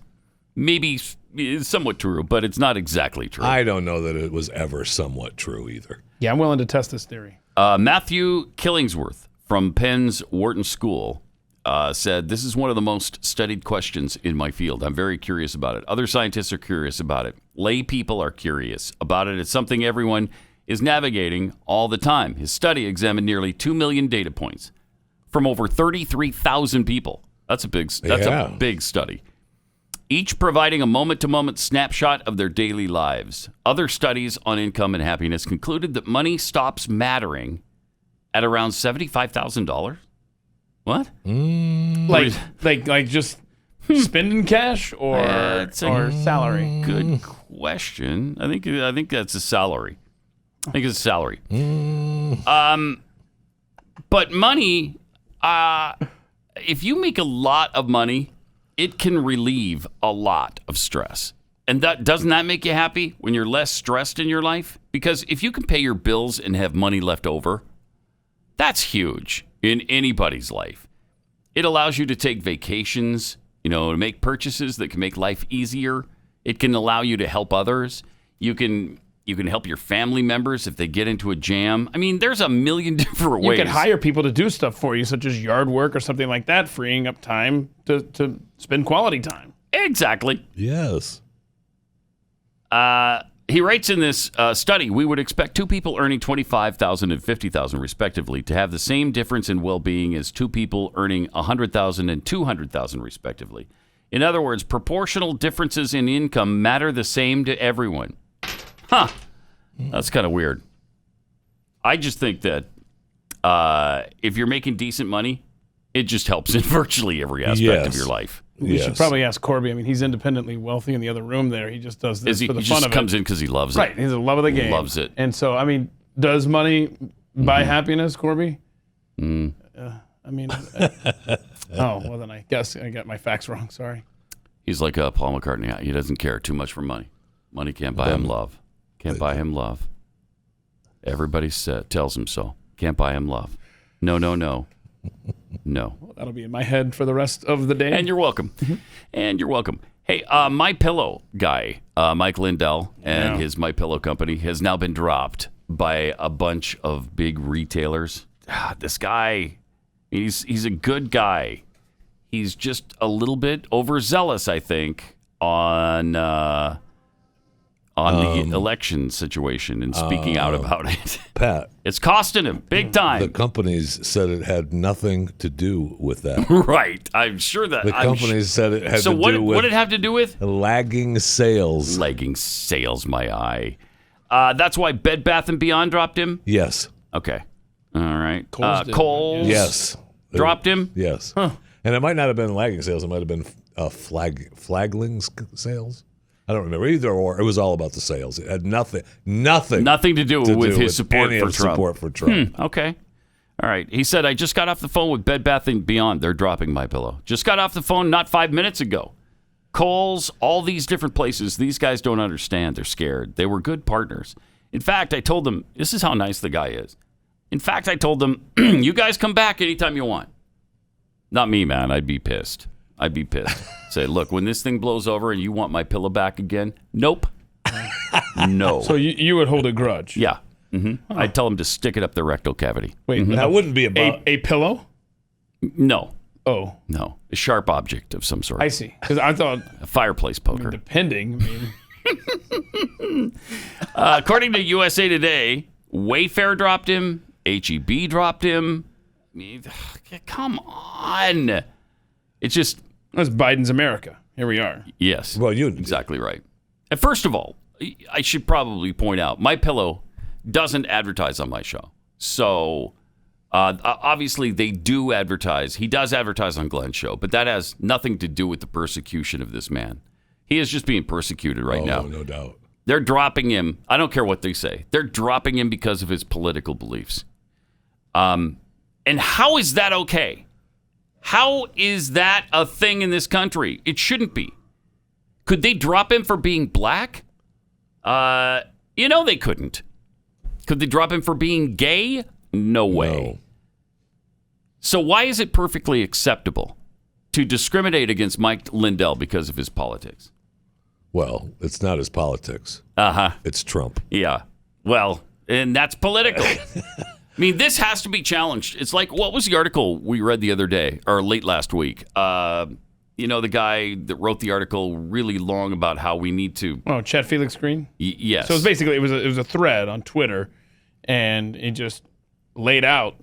maybe is somewhat true, but it's not exactly true. I don't know that it was ever somewhat true either. Yeah, I'm willing to test this theory. Matthew Killingsworth from Penn's Wharton School said, this is one of the most studied questions in my field. I'm very curious about it. Other scientists are curious about it. Lay people are curious about it. It's something everyone is navigating all the time. His study examined nearly 2 million data points from over 33,000 people. That's a big study. Each providing a moment-to-moment snapshot of their daily lives. Other studies on income and happiness concluded that money stops mattering at around $75,000. What? Like just spending cash or salary? Good question. I think that's a salary. I think it's a salary. But money, if you make a lot of money, it can relieve a lot of stress. And doesn't that make you happy when you're less stressed in your life? Because if you can pay your bills and have money left over, that's huge in anybody's life. It allows you to take vacations, to make purchases that can make life easier. It can allow you to help others. You can help your family members if they get into a jam. I mean, there's a million different ways. You can hire people to do stuff for you, such as yard work or something like that, freeing up time to spend quality time. Exactly. Yes. He writes in this study, we would expect two people earning $25,000 and $50,000 respectively to have the same difference in well-being as two people earning $100,000 and $200,000 respectively. In other words, proportional differences in income matter the same to everyone. Huh. That's kind of weird. I just think that if you're making decent money, it just helps in virtually every aspect of your life. We should probably ask Corby. I mean, he's independently wealthy in the other room there. He just does this for the fun of it. He just comes in because he loves it. Right. He's a love of the game. Loves it. And so, I mean, does money buy happiness, Corby? I mean, oh, well, then I guess I got my facts wrong. Sorry. He's like Paul McCartney. He doesn't care too much for money. Money can't buy him love. Can't buy him love. Everybody tells him so. Can't buy him love. No, no, no. No. Well, that'll be in my head for the rest of the day. And you're welcome. And you're welcome. Hey, My Pillow guy, Mike Lindell, and his My Pillow company has now been dropped by a bunch of big retailers. This guy, he's a good guy. He's just a little bit overzealous, I think, on the election situation and speaking out about it. Pat. It's costing him big time. The companies said it had nothing to do with that. Right. I'm sure that. The companies said it had to do with... what did it have to do with? Lagging sales. Lagging sales, my eye. That's why Bed Bath & Beyond dropped him? Yes. Okay. All right. Kohl's yes. Dropped him? Yes. Huh. And it might not have been lagging sales. It might have been flaggling sales. I don't remember either or. It was all about the sales. It had nothing to do with his support for Trump. Support for Trump. Okay. All right. He said, I just got off the phone with Bed Bath & Beyond. They're dropping My Pillow. Just got off the phone not 5 minutes ago. Kohl's, all these different places. These guys don't understand. They're scared. They were good partners. In fact, I told them, this is how nice the guy is. In fact, I told them, you guys come back anytime you want. Not me, man. I'd be pissed. Say, look, when this thing blows over and you want My Pillow back again, nope. No. So you would hold a grudge? Yeah. Mm-hmm. I'd tell them to stick it up their rectal cavity. Wait, that wouldn't be about... A pillow? No. Oh. No. A sharp object of some sort. I see. Because I thought... A fireplace poker. Depending. According to USA Today, Wayfair dropped him. H-E-B dropped him. I mean, come on. It's just... That's Biden's America. Here we are. Yes. Well, exactly right. And first of all, I should probably point out, My Pillow doesn't advertise on my show. So obviously they do advertise. He does advertise on Glenn's show, but that has nothing to do with the persecution of this man. He is just being persecuted right now. No doubt. They're dropping him. I don't care what they say. They're dropping him because of his political beliefs. And how is that okay? How is that a thing in this country? It shouldn't be. Could they drop him for being black? They couldn't. Could they drop him for being gay? No way. No. So why is it perfectly acceptable to discriminate against Mike Lindell because of his politics? Well, it's not his politics. It's Trump. Yeah. Well, and that's political. I mean, this has to be challenged. It's like, what was the article we read the other day, or late last week? The guy that wrote the article really long about how we need to... Oh, Chet Felix Green? Yes. So it's basically, it was a thread on Twitter, and it just laid out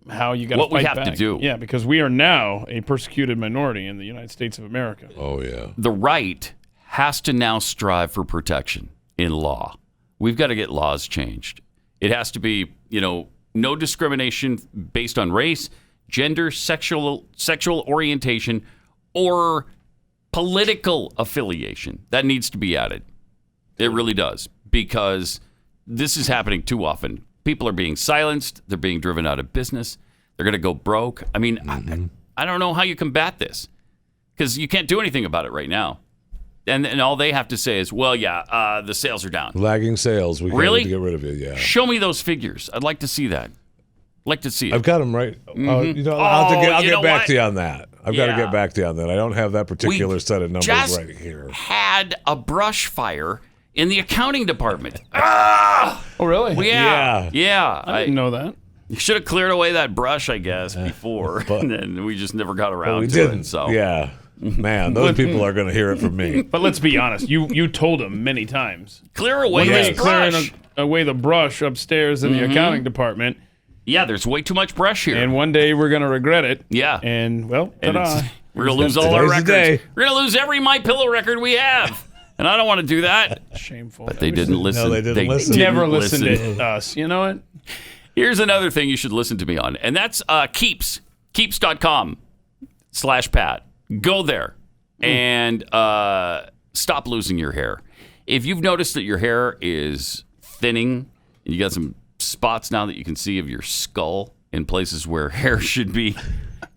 how you got to fight back. What we have to do. Yeah, because we are now a persecuted minority in the United States of America. Oh, yeah. The right has to now strive for protection in law. We've got to get laws changed. It has to be, no discrimination based on race, gender, sexual orientation, or political affiliation. That needs to be added. It really does, because this is happening too often. People are being silenced. They're being driven out of business. They're going to go broke. I mean, I don't know how you combat this, because you can't do anything about it right now. And all they have to say is, well, yeah, the sales are down. Lagging sales. We really? Need to get rid of it, yeah. Show me those figures. I'd like to see that. I'd like to see it. I've got them right. I'll get back to you on that. I've got to get back to you on that. I don't have that particular set of numbers just right here. Had a brush fire in the accounting department. Ah! Oh, really? Yeah. I didn't know that. You should have cleared away that brush, I guess, before, and then we just never got around to it. So yeah, man, those people are going to hear it from me. But let's be honest. You told them many times. Clear away this brush. Clearing away the brush upstairs in the accounting department. Yeah, there's way too much brush here. And one day we're going to regret it. Yeah. And, well, ta-da. We're going to lose all our records. We're going to lose every My Pillow record we have. And I don't want to do that. Shameful. But they didn't listen. No, they didn't listen. Never listened to us. You know what? Here's another thing you should listen to me on, and that's Keeps. Keeps.com/Pat. Go there and stop losing your hair. If you've noticed that your hair is thinning, and you got some spots now that you can see of your skull in places where hair should be,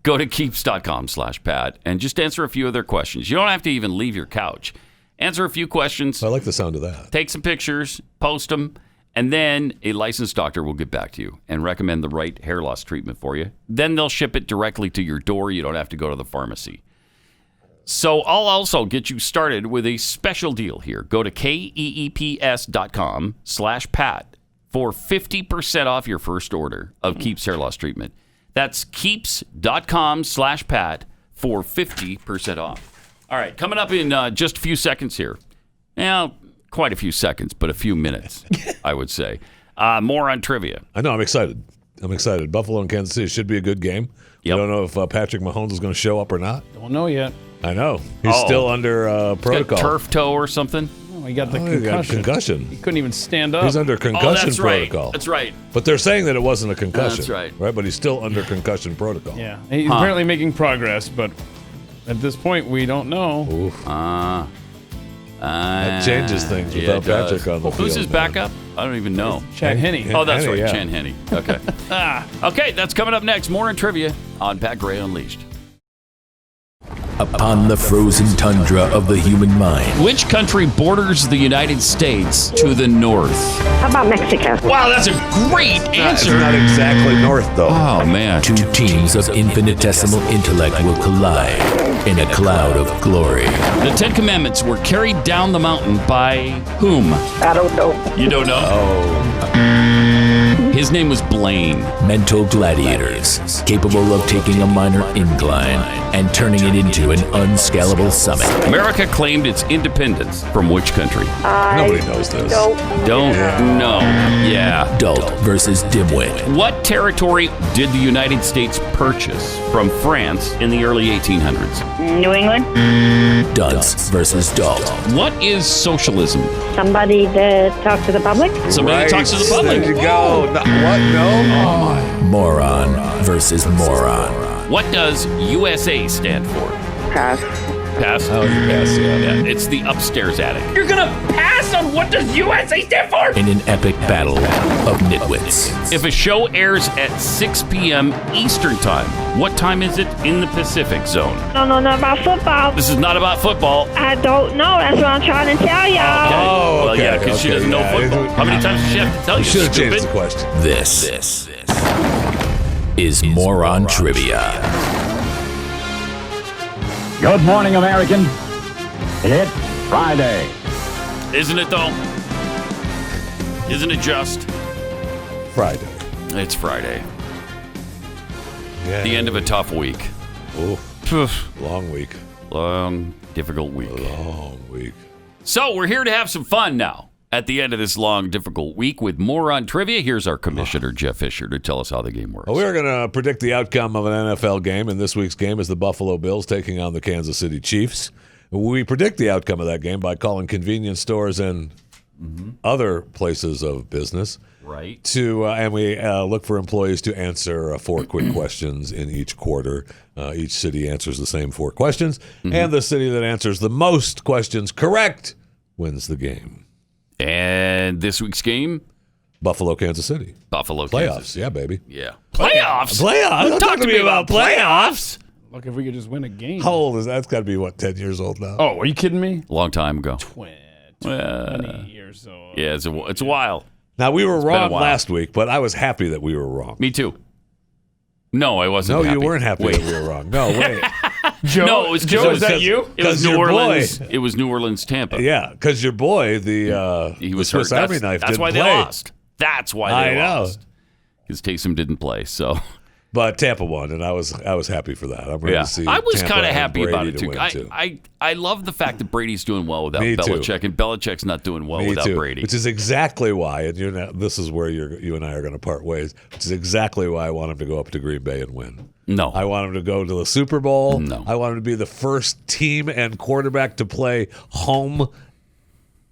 go to Keeps.com/Pat and just answer a few of their questions. You don't have to even leave your couch. Answer a few questions. I like the sound of that. Take some pictures, post them. And then a licensed doctor will get back to you and recommend the right hair loss treatment for you. Then they'll ship it directly to your door. You don't have to go to the pharmacy. So I'll also get you started with a special deal here. Go to keeps.com/Pat for 50% off your first order of Keeps hair loss treatment. That's keeps.com/Pat for 50% off. All right, coming up in just a few seconds here. Now, quite a few seconds, but a few minutes, I would say. More on trivia. I know. I'm excited. Buffalo and Kansas City should be a good game. Yep. I don't know if Patrick Mahomes is going to show up or not. Don't know yet. I know. He's still under protocol. Turf toe or something? Oh, he got the concussion. He couldn't even stand up. He's under concussion protocol. Right. That's right. But they're saying that it wasn't a concussion. That's right. Right? But he's still under concussion protocol. Yeah. He's apparently making progress, but at this point, we don't know. That changes things without Patrick on the field. Who's his backup? I don't even know. Chad Henne. Oh, that's right. Yeah. Chad Henne. Okay. Okay, that's coming up next. More in trivia on Pat Gray Unleashed. Upon the frozen tundra of the human mind. Which country borders the United States to the north? How about Mexico? Wow, that's a great answer. It's not exactly north, though. Oh, man. Two teams of infinitesimal intellect will collide in a cloud of glory. The Ten Commandments were carried down the mountain by whom? I don't know. You don't know? Oh. His name was Blaine. Mental gladiators, capable of taking a minor incline and turning it into an unscalable summit. America claimed its independence from which country? Nobody knows this. Don't know. Yeah. Adult versus dimwit. What territory did the United States purchase from France in the early 1800s? New England? Dunce versus dolt. What is socialism? Somebody that talks to the public? Somebody that talks to the public. There you go. What? No? Moron versus moron. What does USA stand for? Pass. Pass? Oh, you pass, yeah. It's the upstairs attic. You're gonna pass on what does USA stand for? In an epic battle of nitwits. If a show airs at 6 p.m. Eastern Time, what time is it in the Pacific Zone? No, not about football. This is not about football. I don't know. That's what I'm trying to tell y'all. Oh, well, yeah, because she doesn't know football. How many times does she have to tell you, should have stupid? changed the question. This is Moron Trivia. Good morning, Americans. It's Friday. Isn't it, though? Isn't it just? Friday. It's Friday. Yeah. The end of a tough week. Oof. Long week. Long, difficult week. Long week. So we're here to have some fun now. At the end of this long, difficult week with more on trivia, here's our commissioner, Jeff Fisher, to tell us how the game works. Well, we're going to predict the outcome of an NFL game, and this week's game is the Buffalo Bills taking on the Kansas City Chiefs. We predict the outcome of that game by calling convenience stores and other places of business. Right. And we look for employees to answer 4 quick questions in each quarter. Each city answers the same 4 questions, and the city that answers the most questions correct wins the game. And this week's game? Buffalo, Kansas City. Buffalo, Playoffs, Kansas. yeah, baby. Yeah. Playoffs? Don't talk to me about playoffs. Look, if we could just win a game. How old is that? That's got to be, 10 years old now? Oh, are you kidding me? Long time ago. 20 years old. Yeah, it's a while. Now, we were wrong last week, but I was happy that we were wrong. Me too. No, I wasn't happy. No, you weren't happy that we were wrong. No, wait. Joe, No, it was Joe, is that you? It was New your Orleans. boy- It was New Orleans, Tampa. Yeah, because your boy, He was Swiss hurt. Army knife, That's didn't why play. they lost. That's why I they know. lost. Because Taysom didn't play. So, But Tampa won, and I was happy for that. I'm ready yeah, to see. I was Tampa kind of and happy Brady about it to too. win, too. I love the fact that Brady's doing well without Me too. Belichick, and Belichick's not doing well Me without too. Brady. Which is exactly why, and this is where you and I are going to part ways. Which is exactly why I want him to go up to Green Bay and win. No, I want him to go to the Super Bowl. No, I want him to be the first team and quarterback to play home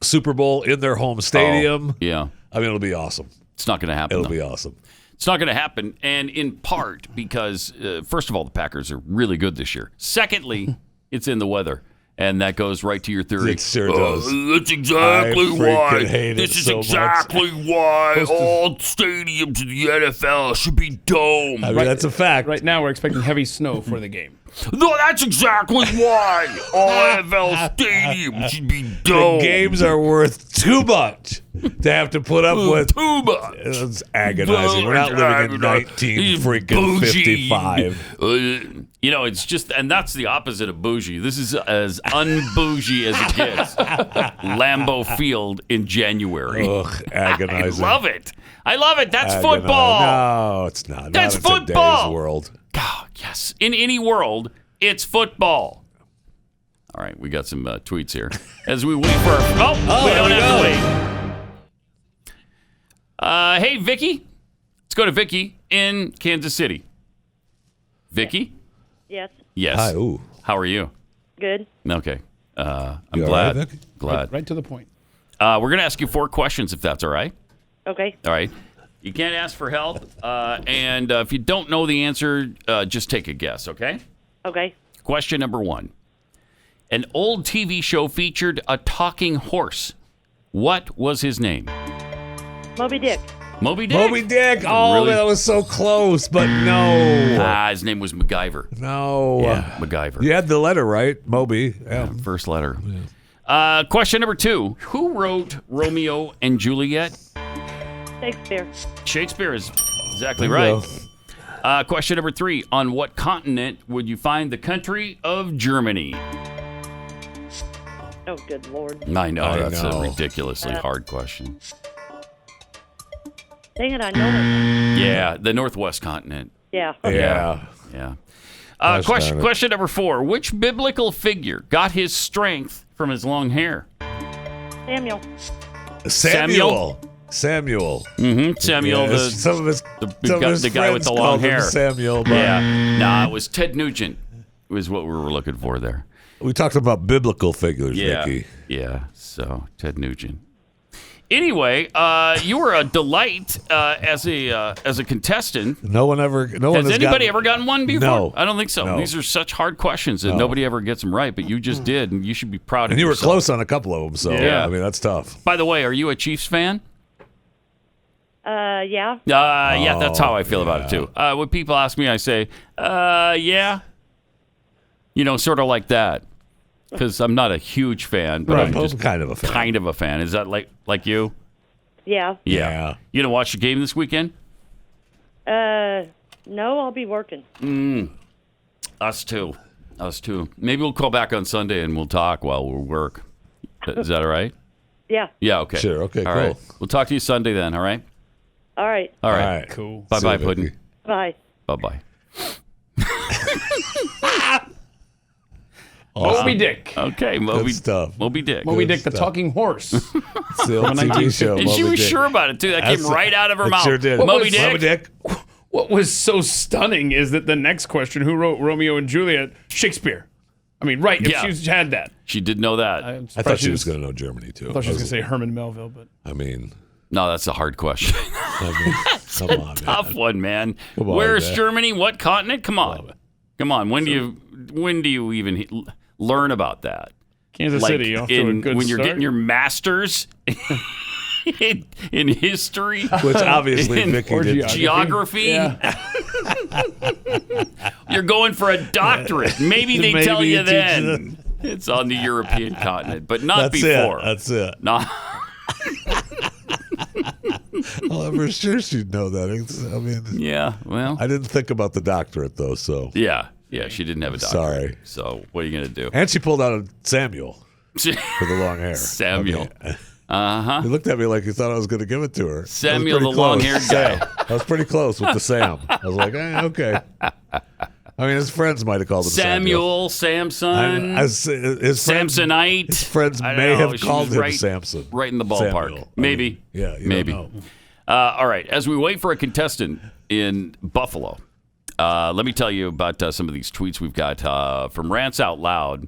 Super Bowl in their home stadium. Oh, yeah, I mean, it'll be awesome. It's not going to happen. It'll be awesome. It's not going to happen, and in part because, first of all, the Packers are really good this year. Secondly, it's in the weather, and that goes right to your theory. It sure does. That's exactly I why. freaking hate it This is so much. exactly why all stadiums in the NFL should be domed. I mean, that's a fact. Right now, we're expecting heavy snow for the game. No, that's exactly why all NFL stadiums should be domed. The games are worth too much to have to put up with. Too much. It's agonizing. We're not living in 1955. It's just, and that's the opposite of bougie. This is as unbougie as it gets. Lambeau Field in January. Ugh, agonizing. I love it. That's Agonizing. football. No, it's not. That's not in football. Today's world. Oh, yes. In any world, it's football. All right, we got some tweets here. As we wait for our... we don't have to wait. Hey, Vicky. Let's go to Vicky in Kansas City. Vicky? Yes. Yes. Hi, ooh. How are you? Good. Okay. I'm You all glad. right, Vicky? Glad. Right to the point. We're going to ask you 4 questions, if that's all right. Okay. All right. You can't ask for help. And if you don't know the answer, just take a guess, okay? Okay. Question number 1. An old TV show featured a talking horse. What was his name? Moby Dick. Moby Dick. Moby Dick. Oh, Really? that was so close, but no. His name was MacGyver. No. Yeah, MacGyver. You had the letter right, Moby. Yeah. First letter. Question number 2. Who wrote Romeo and Juliet? Shakespeare. Shakespeare is exactly There you right. Question number 3. On what continent would you find the country of Germany? Oh, good Lord. I know, I that's know. a ridiculously hard question. Dang it, I know it. Yeah, the Northwest continent. Yeah. Yeah. Yeah. Gosh darn it. Question number 4. Which biblical figure got his strength from his long hair? Samuel. Samuel. Mm-hmm. Samuel, Yeah, some of his, some of his the guy with friends the long called him hair. Samuel. But Yeah. No, it was Ted Nugent. Was what we were looking for there. We talked about biblical figures, Yeah. Vicky. Yeah. So Ted Nugent. Anyway, you were a delight as a contestant. No one Has anybody ever gotten one before? No. I don't think so. No. These are such hard questions that nobody ever gets them right, but you just did, and you should be proud of And you were yourself. close on a couple of them, so Yeah. I mean that's tough. By the way, are you a Chiefs fan? Yeah. Yeah, that's how I feel about it too. When people ask me, I say, yeah. Sort of like that. Because I'm not a huge fan, but Right. I'm just kind of a fan. Kind of a fan. Is that like you? Yeah. Yeah. You gonna watch the game this weekend? No, I'll be working. Us too. Maybe we'll call back on Sunday and we'll talk while we work. Is that all right? Yeah. Yeah, okay. Sure, okay, All cool. right. We'll talk to you Sunday then, all right? All right. All right. All right. Cool. Bye-bye, See you, Puddin'. Vicky. Bye. Bye-bye. Moby Dick. Okay, Good stuff. Moby Dick. Moby Good Dick, the stuff. talking horse. It's the old TV show. And she Moby was Dick. sure about it, too. That came That's- right out of her it mouth. Sure did. Moby Dick. Moby Dick. What was so stunning is that the next question, who wrote Romeo and Juliet? Shakespeare. I mean, right, if Yeah. she had that. She did know that. I'm I thought she was going to know Germany too. I thought she was going to say Herman Melville, but I mean, No, that's a hard question. come on, man. Tough one, man. Come on, Where's man. Germany? What continent? Come on. Come on. When do you even learn about that? Kansas City off to a good when you're start. getting your master's in history, Which obviously in Vicky did. geography. Yeah. You're going for a doctorate. Maybe they Maybe tell you you teach then it's on the European continent, but not That's before. it. That's it. No. Well, I'm sure she'd know that. I mean, Yeah. Well. I didn't think about the doctorate though. So Yeah. Yeah, she didn't have a doctor. Sorry. So what are you going to do? And she pulled out a Samuel for the long hair. Samuel. He looked at me like he thought I was going to give it to her. Samuel, the long-haired guy. I was pretty close with the Sam. I was like, okay. I mean, his friends might have called him Samuel, Samson, Samsonite. His friends may have called him Samson. Right in the ballpark. Samuel. Maybe. Maybe. All right. As we wait for a contestant in Buffalo, let me tell you about some of these tweets we've got from Rants Out Loud.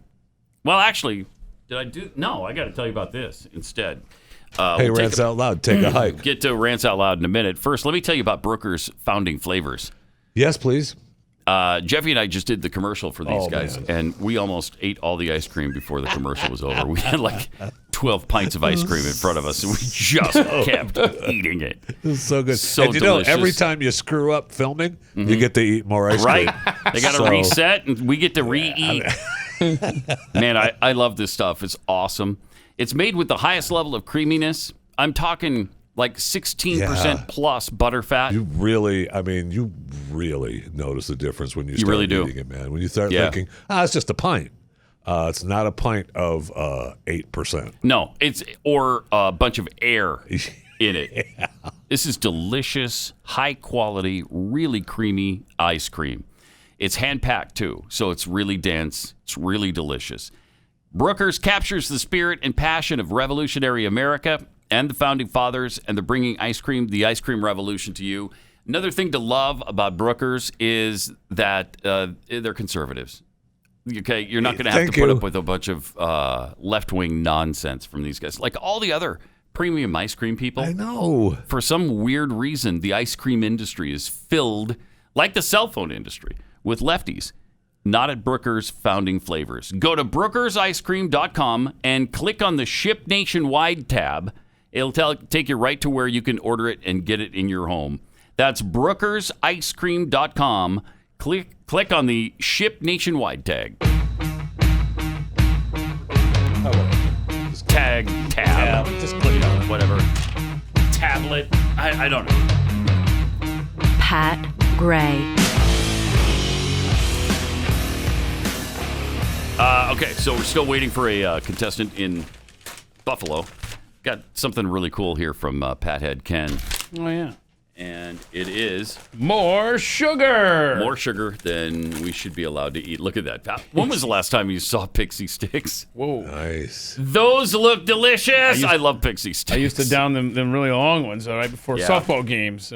Well, actually, did I do? No, I got to tell you about this instead. Hey, Rants Out Loud, take a hike. Get to Rants Out Loud in a minute. First, let me tell you about Brooker's Founding Flavors. Yes, please. Jeffy and I just did the commercial for these guys, and we almost ate all the ice cream before the commercial was over. We had like 12 pints of ice cream in front of us, and we just kept eating it. This is so good. So and you delicious. know, every time you screw up filming, you get to eat more ice cream. Right? They got to reset, and we get to re-eat. Man, I love this stuff. It's awesome. It's made with the highest level of creaminess. I'm talking like 16% plus butter fat. You really notice the difference when you start eating it, man. When you start thinking, it's just a pint. It's not a pint of 8%. No, or a bunch of air in it. This is delicious, high quality, really creamy ice cream. It's hand packed too, so it's really dense. It's really delicious. Brooker's captures the spirit and passion of revolutionary America and the founding fathers, and they're bringing the ice cream revolution to you. Another thing to love about Brooker's is that they're conservatives. Okay, you're not going to have to put up with a bunch of left-wing nonsense from these guys. Like all the other premium ice cream people. I know. For some weird reason, the ice cream industry is filled, like the cell phone industry, with lefties. Not at Brooker's Founding Flavors. Go to brookersicecream.com and click on the Ship Nationwide tab. It'll take you right to where you can order it and get it in your home. That's brookersicecream.com. Click on the Ship Nationwide tag. Tab. Just click on it. Whatever. Tablet. I don't know. Pat Gray. Okay, so we're still waiting for a contestant in Buffalo. Got something really cool here from Pathead Ken. Oh, yeah. And it is more sugar. More sugar than we should be allowed to eat. Look at that. When was the last time you saw Pixie Sticks? Whoa. Nice. Those look delicious. I love Pixie Sticks. I used to down them really long ones right before softball games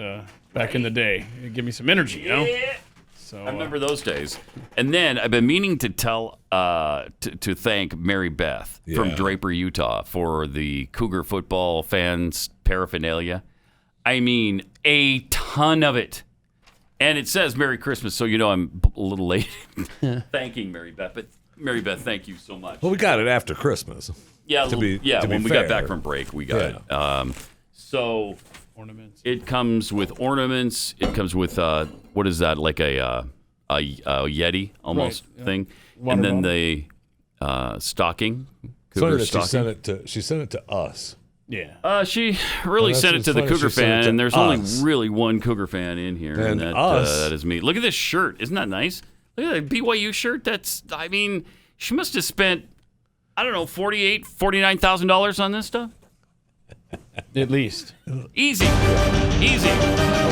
back in the day. It'd give me some energy, you know? Yeah. So, I remember those days. And then I've been meaning to to thank Mary Beth from Draper, Utah for the Cougar football fans paraphernalia. I mean, a ton of it. And it says Merry Christmas, so you know I'm a little late thanking Mary Beth. But Mary Beth, thank you so much. Well, we got it after Christmas. Yeah, when we got back from break, we got it. So ornaments. It comes with ornaments. It comes with what is that? Like a Yeti almost thing, and then the stocking. Cougar stocking. She sent it to us. Yeah. She really sent it to the Cougar fan, and there's only really one Cougar fan in here, and that is me. Look at this shirt. Isn't that nice? Look at that BYU shirt. She must have spent, I don't know, $49,000 on this stuff. At least. Easy.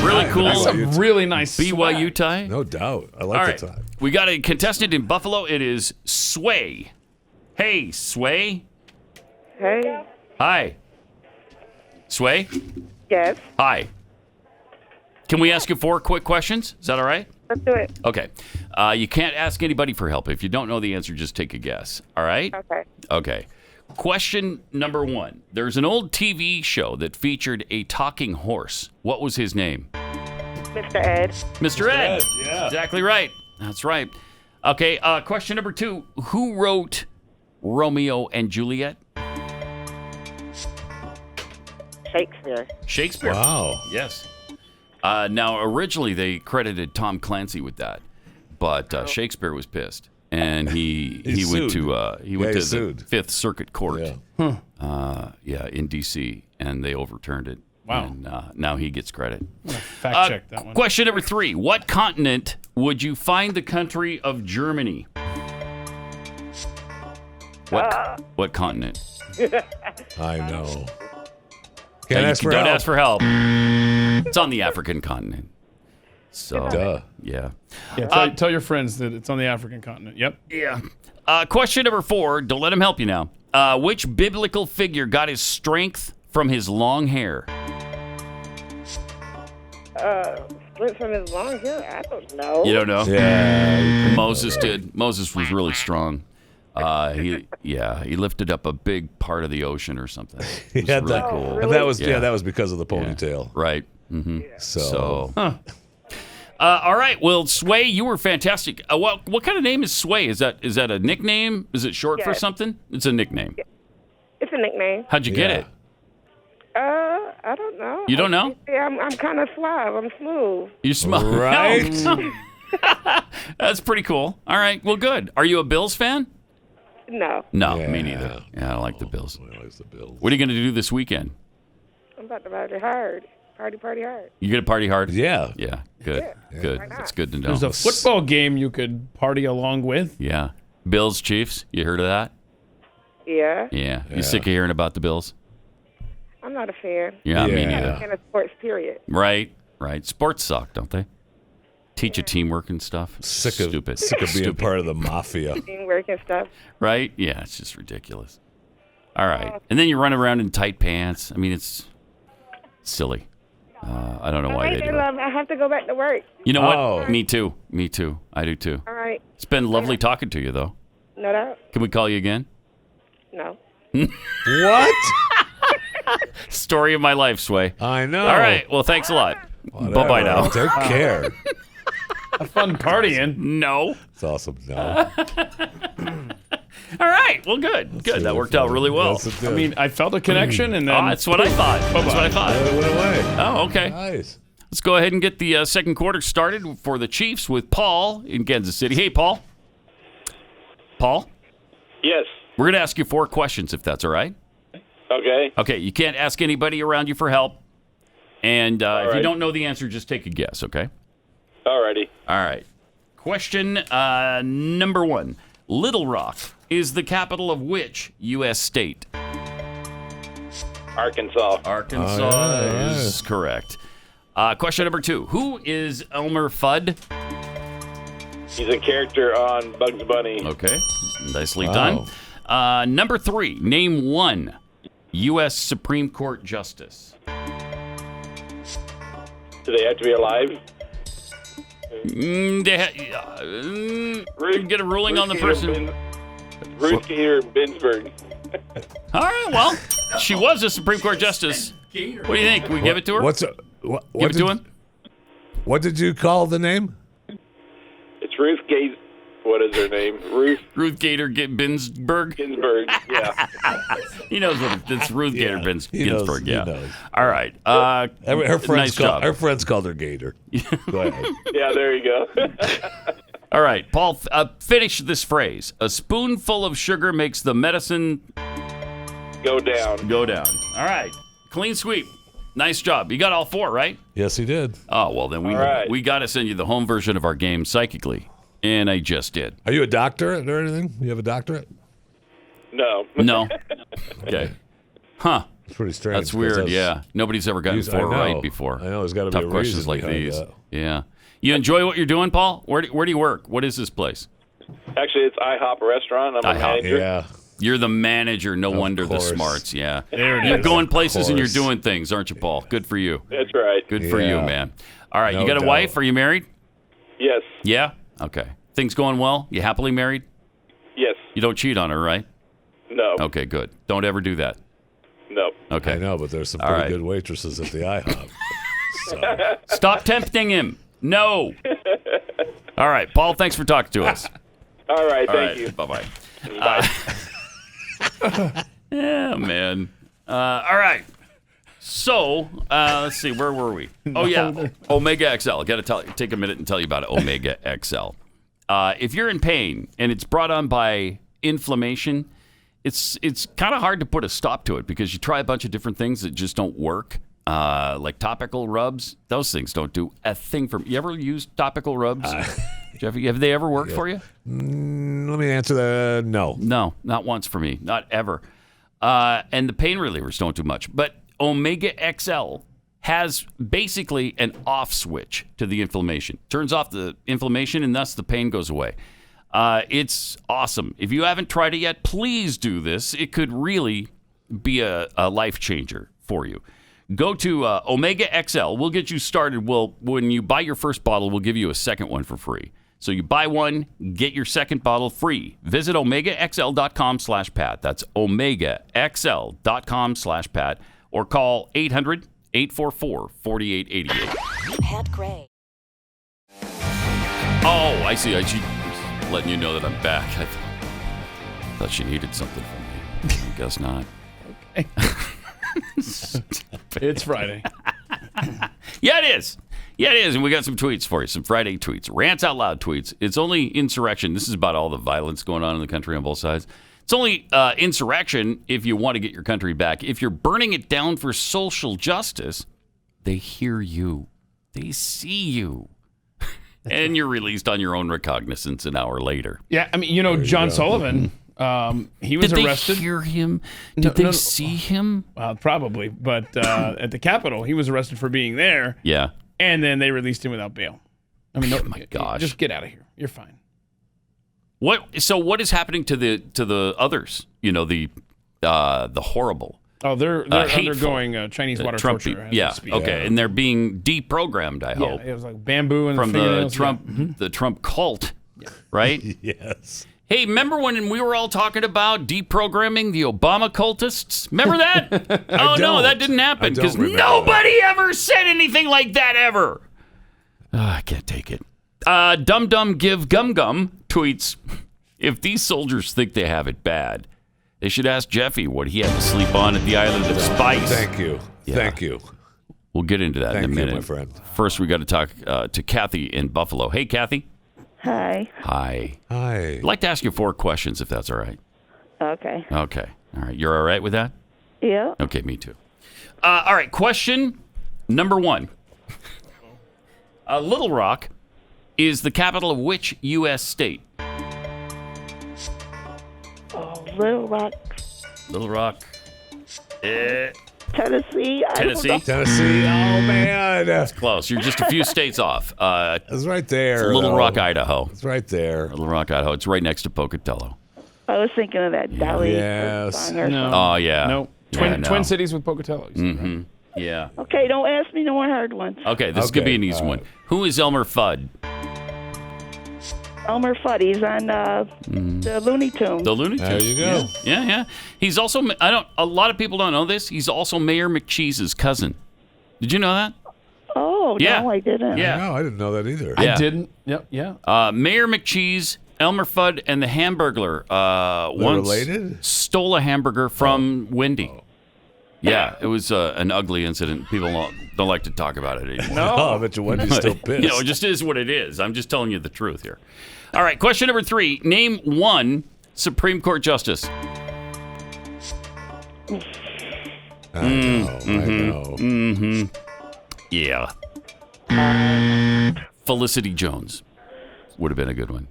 Really cool. That's a really nice BYU tie. No doubt. I like the tie. We got a contestant in Buffalo. It is Sway. Hey, Sway. Hey. Hi. Sway? Yes. Hi. Can we ask you 4 quick questions? Is that all right? Let's do it. Okay. You can't ask anybody for help. If you don't know the answer, just take a guess. All right? Okay. Question number 1. There's an old TV show that featured a talking horse. What was his name? Mr. Ed. Mr. Ed. Yeah. Exactly right. That's right. Okay. Question number 2. Who wrote Romeo and Juliet? Shakespeare. Wow. Yes. Now, originally they credited Tom Clancy with that, but Shakespeare was pissed, and he went to the Fifth Circuit Court, in D.C., and they overturned it. Wow. And now he gets credit. I'm gonna fact check that one. Question number 3: What continent would you find the country of Germany? What continent? I know. Don't ask for help. Ask for help. It's on the African continent. So, Yeah, tell your friends that it's on the African continent. Yep. Yeah. Question number 4. Don't let him help you now. Which biblical figure got his strength from his long hair? Strength from his long hair? I don't know. You don't know? Yeah. Moses did. Moses was really strong. He lifted up a big part of the ocean or something. It was really cool. And that was because of the ponytail. Right. Mm-hmm. So. All right. Well, Sway, you were fantastic. What kind of name is Sway? Is that a nickname? Is it short for something? It's a nickname. It's a nickname. How'd you get it? I don't know. You don't know? I'm kind of suave. I'm smooth. You're smooth. Right. That's pretty cool. All right. Well, good. Are you a Bills fan? No. No, me neither. Yeah, I don't like the Bills. I like the Bills. What are you going to do this weekend? I'm about to party hard. Party hard. You going to party hard? Yeah. Yeah. Good. Yeah. Good. That's good to know. There's a football game you could party along with. Yeah. Bills, Chiefs. You heard of that? Yeah. Yeah. You sick of hearing about the Bills? I'm not a fan. Yeah, me I'm not neither. a fan of sports, period. Right. Sports suck, don't they? Teach you teamwork and stuff. Sick of being Stupid. part of the mafia. Teamwork and stuff. Right? Yeah, it's just ridiculous. All right. And then you run around in tight pants. I mean, it's silly. I don't know why they do it. I have to go back to work. You know what? Me too. I do too. All right. It's been lovely talking to you, though. No doubt. Can we call you again? No. What? Story of my life, Sway. I know. All right. Well, thanks a lot. Bye-bye now. Take care. Have fun partying. No. It's awesome. No. All right. Well, good. Good. That worked out really well. Yes, I mean, I felt a connection, and then that's what I thought. It went away. Oh, okay. Nice. Let's go ahead and get the second quarter started for the Chiefs with Paul in Kansas City. Hey, Paul. Paul? Yes. We're going to ask you 4 questions, if that's all right. Okay. Okay. You can't ask anybody around you for help. And if you don't know the answer, just take a guess, okay? Alrighty. All right. Question number 1. Little Rock is the capital of which U.S. state? Arkansas. Is correct. Question number 2. Who is Elmer Fudd? He's a character on Bugs Bunny. Okay. Nicely done. Number 3. Name 1 U.S. Supreme Court justice. Do they have to be alive? Get a ruling on the person. Ruth Gator Ginsburg. All right, well, she was a Supreme Court justice. What do you think? Can we give it to her? Give it to him? What did you call the name? It's Ruth Gator. What is her name? Ruth Gator Ginsburg. Ginsburg. Yeah. He knows what it's Ruth Gator Ginsburg. He Yeah. knows. All right. Her friends job. called her Gator. Go ahead. Yeah, there you go. All right, Paul. Finish this phrase. A spoonful of sugar makes the medicine go down. Go down. All right. Clean sweep. Nice job. You got all 4, right? Yes, he did. Oh well, then we got to send you the home version of our game psychically. And I just did. Are you a doctorate or anything? You have a doctorate? No. No. Okay. Huh. It's pretty strange. That's weird. Yeah. Nobody's ever gotten 4 right before. I know. There's got to be tough a questions reason like behind these. that. Yeah. You enjoy what you're doing, Paul? Where do you work? What is this place? Actually, it's IHOP restaurant. I'm a manager. Yeah. You're the manager. No wonder course. the smarts. Yeah. There it You're is. going places and you're course. doing things, aren't you, Paul? Good for you. That's right. Good for you, Yeah. man. All right. No You got a doubt. wife? Are you married? Yes. Yeah. Okay. Things going well? You happily married? Yes. You don't cheat on her, right? No. Okay, good. Don't ever do that. No. Okay. I know, but there's some All pretty right. good waitresses at the IHOP. So. Stop tempting him. No. All right, Paul, thanks for talking to us. All right. All Thank right, you. Bye-bye. Bye. Yeah, man. All right. So, let's see. Where were we? Oh, yeah. Omega XL. Got to take a minute and tell you about it. Omega XL. If you're in pain and it's brought on by inflammation, it's kind of hard to put a stop to it because you try a bunch of different things that just don't work. like topical rubs. Those things don't do a thing for me. You ever use topical rubs, Jeffy? Have they ever worked for you? Let me answer that. No. No, not once for me. Not ever. And the pain relievers don't do much. But Omega XL has basically an off switch to the inflammation. Turns off the inflammation, and thus the pain goes away. It's awesome. If you haven't tried it yet, please do this. It could really be a life changer for you. Go to Omega XL. We'll get you started. When you buy your first bottle, we'll give you a second one for free. So you buy one, get your second bottle free. Visit omegaxl.com/Pat. That's omegaxl.com/Pat. Or call 800-844-4888. Pat Gray. Oh, I see. She's letting you know that I'm back. I thought she needed something from me. I guess not. Okay. It's Friday. Yeah, it is. Yeah, it is. And we got some tweets for you, some Friday tweets, rants out loud tweets. It's only insurrection. This is about all the violence going on in the country on both sides. It's only insurrection if you want to get your country back. If you're burning it down for social justice, they hear you. They see you. And you're released on your own recognizance an hour later. Yeah, I mean, John Sullivan, he was arrested. Did they hear him? Did they see him? Probably. But at the Capitol, he was arrested for being there. Yeah. And then they released him without bail. I mean, oh my gosh. Just get out of here. You're fine. So what is happening to the others? The horrible. Oh, they're undergoing Chinese water torture. Yeah. Okay. And they're being deprogrammed, I hope. It was like bamboo and from the Trump cult, right? Yes. Hey, remember when we were all talking about deprogramming the Obama cultists? Remember that? No, that didn't happen because nobody ever said anything like that ever. I can't take it. Dum Dum Give Gum Gum tweets, if these soldiers think they have it bad, they should ask Jeffy what he had to sleep on at the Island of Spice. Thank you. Yeah. Thank you. We'll get into that in a minute. My friend. First, we got to talk to Kathy in Buffalo. Hey, Kathy. Hi. Hi. I'd like to ask you 4 questions, if that's all right. Okay. Okay. All right. You're all right with that? Yeah. Okay, me too. All right. Question number 1. Little Rock is the capital of which U.S. state? Oh, Little Rock. Little Rock. Tennessee. Tennessee. Oh, man. That's close. You're just a few states off. It's right there. Little Rock, Idaho. It's right there. Little Rock, Idaho. It's right next to Pocatello. I was thinking of that Dolly. Yes. No. Oh, yeah. No. Twin cities with Pocatello. Mm-hmm. Yeah. Okay, don't ask me no more hard ones. Okay, this could be an easy one. Who is Elmer Fudd? Elmer Fudd. He's on the Looney Tunes. The Looney Tunes. There you go. Yeah. He's also, a lot of people don't know this. He's also Mayor McCheese's cousin. Did you know that? Oh, Yeah. no, I didn't. Yeah. No, I didn't know that either. Yeah. I didn't. Yep. Yeah. Mayor McCheese, Elmer Fudd, and the Hamburglar once related? stole a hamburger from Wendy. Yeah, it was an ugly incident. People don't like to talk about it anymore. No, I bet you Wendy's still pissed. It just is what it is. I'm just telling you the truth here. All right, question number 3. Name one Supreme Court justice. I know. Mm-hmm. Yeah. Felicity Jones would have been a good one.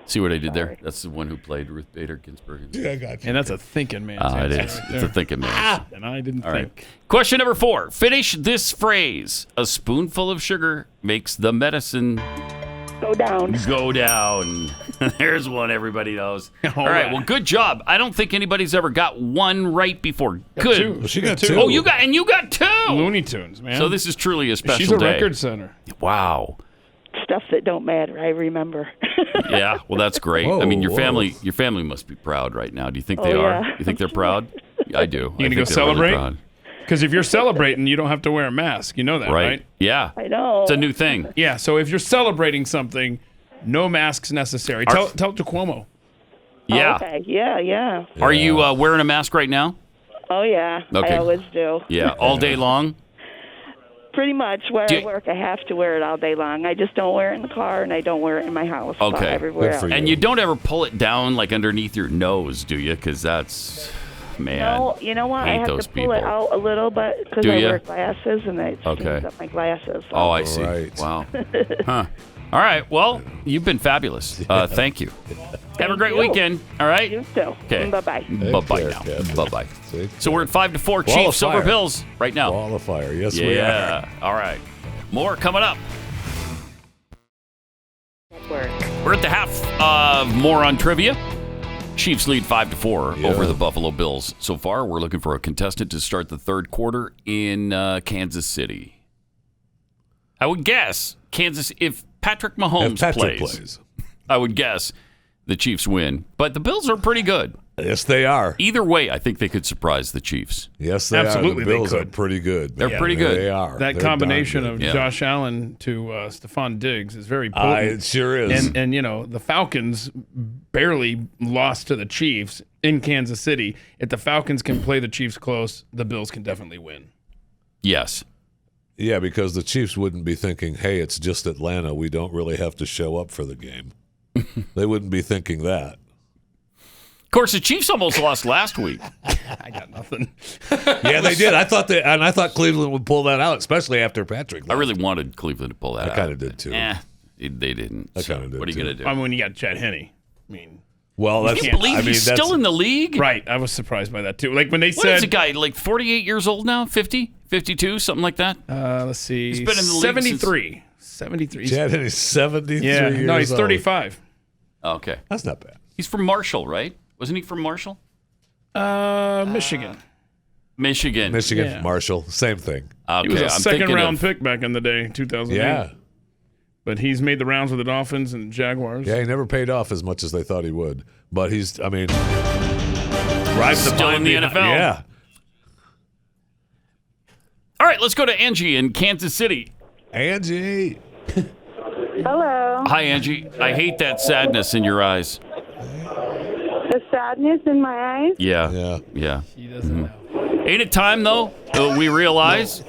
See what I did there? That's the one who played Ruth Bader Ginsburg. Yeah, I got you. And that's a thinking man. It is. It's a thinking man. And I didn't All think. right. Question number 4. Finish this phrase. A spoonful of sugar makes the medicine Go down. go down. There's one everybody knows. All right. Well, good job. I don't think anybody's ever got one right before. Good. Two. Well, she got 2. Oh, you got 2. Looney Tunes, man. So this is truly a special She's a day. record center. Wow. Stuff that don't matter, I remember. Yeah, well, that's great. Whoa, I mean, your whoa. family must be proud right now. Do you think they are? Yeah. You think they're proud? I do. You I gonna think go they're celebrate? Really proud. Because if you're celebrating, you don't have to wear a mask. You know that, right? Yeah. I know. It's a new thing. Yeah. So if you're celebrating something, no masks necessary. Tell it to Cuomo. Yeah. Okay. Yeah. Are you wearing a mask right now? Oh, yeah. Okay. I always do. Yeah. All day long? Pretty much. Where Do I you- work, I have to wear it all day long. I just don't wear it in the car, and I don't wear it in my house. Okay. Everywhere Good for else. And you don't ever pull it down like underneath your nose, do you? Because that's man. No, you know what? I Hate have those to pull it people. out a little bit because Do I ya? wear glasses and it Okay. cleans up my glasses. So. Oh, I see. Right. Wow. Huh. All right. Well, you've been fabulous. Thank you. Have a great you. weekend. All right. You too. Okay. Bye-bye. Bye-bye now. Bye-bye. So we're at 5-4 Wall Chiefs of Silver fire. Bills right now. Wall of fire. Yes, we are. Yeah. All right. More coming up. We're at the half of more on trivia. Chiefs lead 5-4 over the Buffalo Bills. So far, we're looking for a contestant to start the third quarter in Kansas City. I would guess Kansas, if Patrick Mahomes plays, I would guess the Chiefs win. But the Bills are pretty good. Yes, they are. Either way, I think they could surprise the Chiefs. Yes, they Absolutely, are. The Bills they are could. pretty good. They're pretty good. They are. That They're combination darn of good. Josh Allen to Stephon Diggs is very potent. It sure is. And you know, the Falcons barely lost to the Chiefs in Kansas City. If the Falcons can play the Chiefs close, the Bills can definitely win. Yes. Yeah, because the Chiefs wouldn't be thinking, hey, it's just Atlanta. We don't really have to show up for the game. They wouldn't be thinking that. Of course, the Chiefs almost lost last week. I got nothing. Yeah, they did. I thought Cleveland would pull that out, especially after Patrick left. I really wanted Cleveland to pull that out. I kind of did too. They didn't. I kind of did. What are you going to do? I mean, when you got Chad Henne. I mean, well, that's, can you believe he's that's, still in the league? Right. I was surprised by that too. Like when they What said is the guy, like 48 years old now? 50? 52? Something like that? Let's see. He's been in the league 73. 73. Chad Henne's 73 Yeah. years No, he's old. 35. Okay. That's not bad. He's from Marshall, right? Wasn't he from Marshall? Michigan. Michigan. Yeah. Marshall, same thing. Okay, He was a I'm second thinking round of- pick back in the day, 2008. Yeah. But he's made the rounds with the Dolphins and Jaguars. Yeah, he never paid off as much as they thought he would. But he's, I mean, right Still in the NFL. Yeah. All right, let's go to Angie in Kansas City. Angie. Hello. Hi, Angie. I hate that sadness in your eyes. The sadness in my eyes. Yeah. Yeah. He doesn't know. Ain't it time, though, we realize?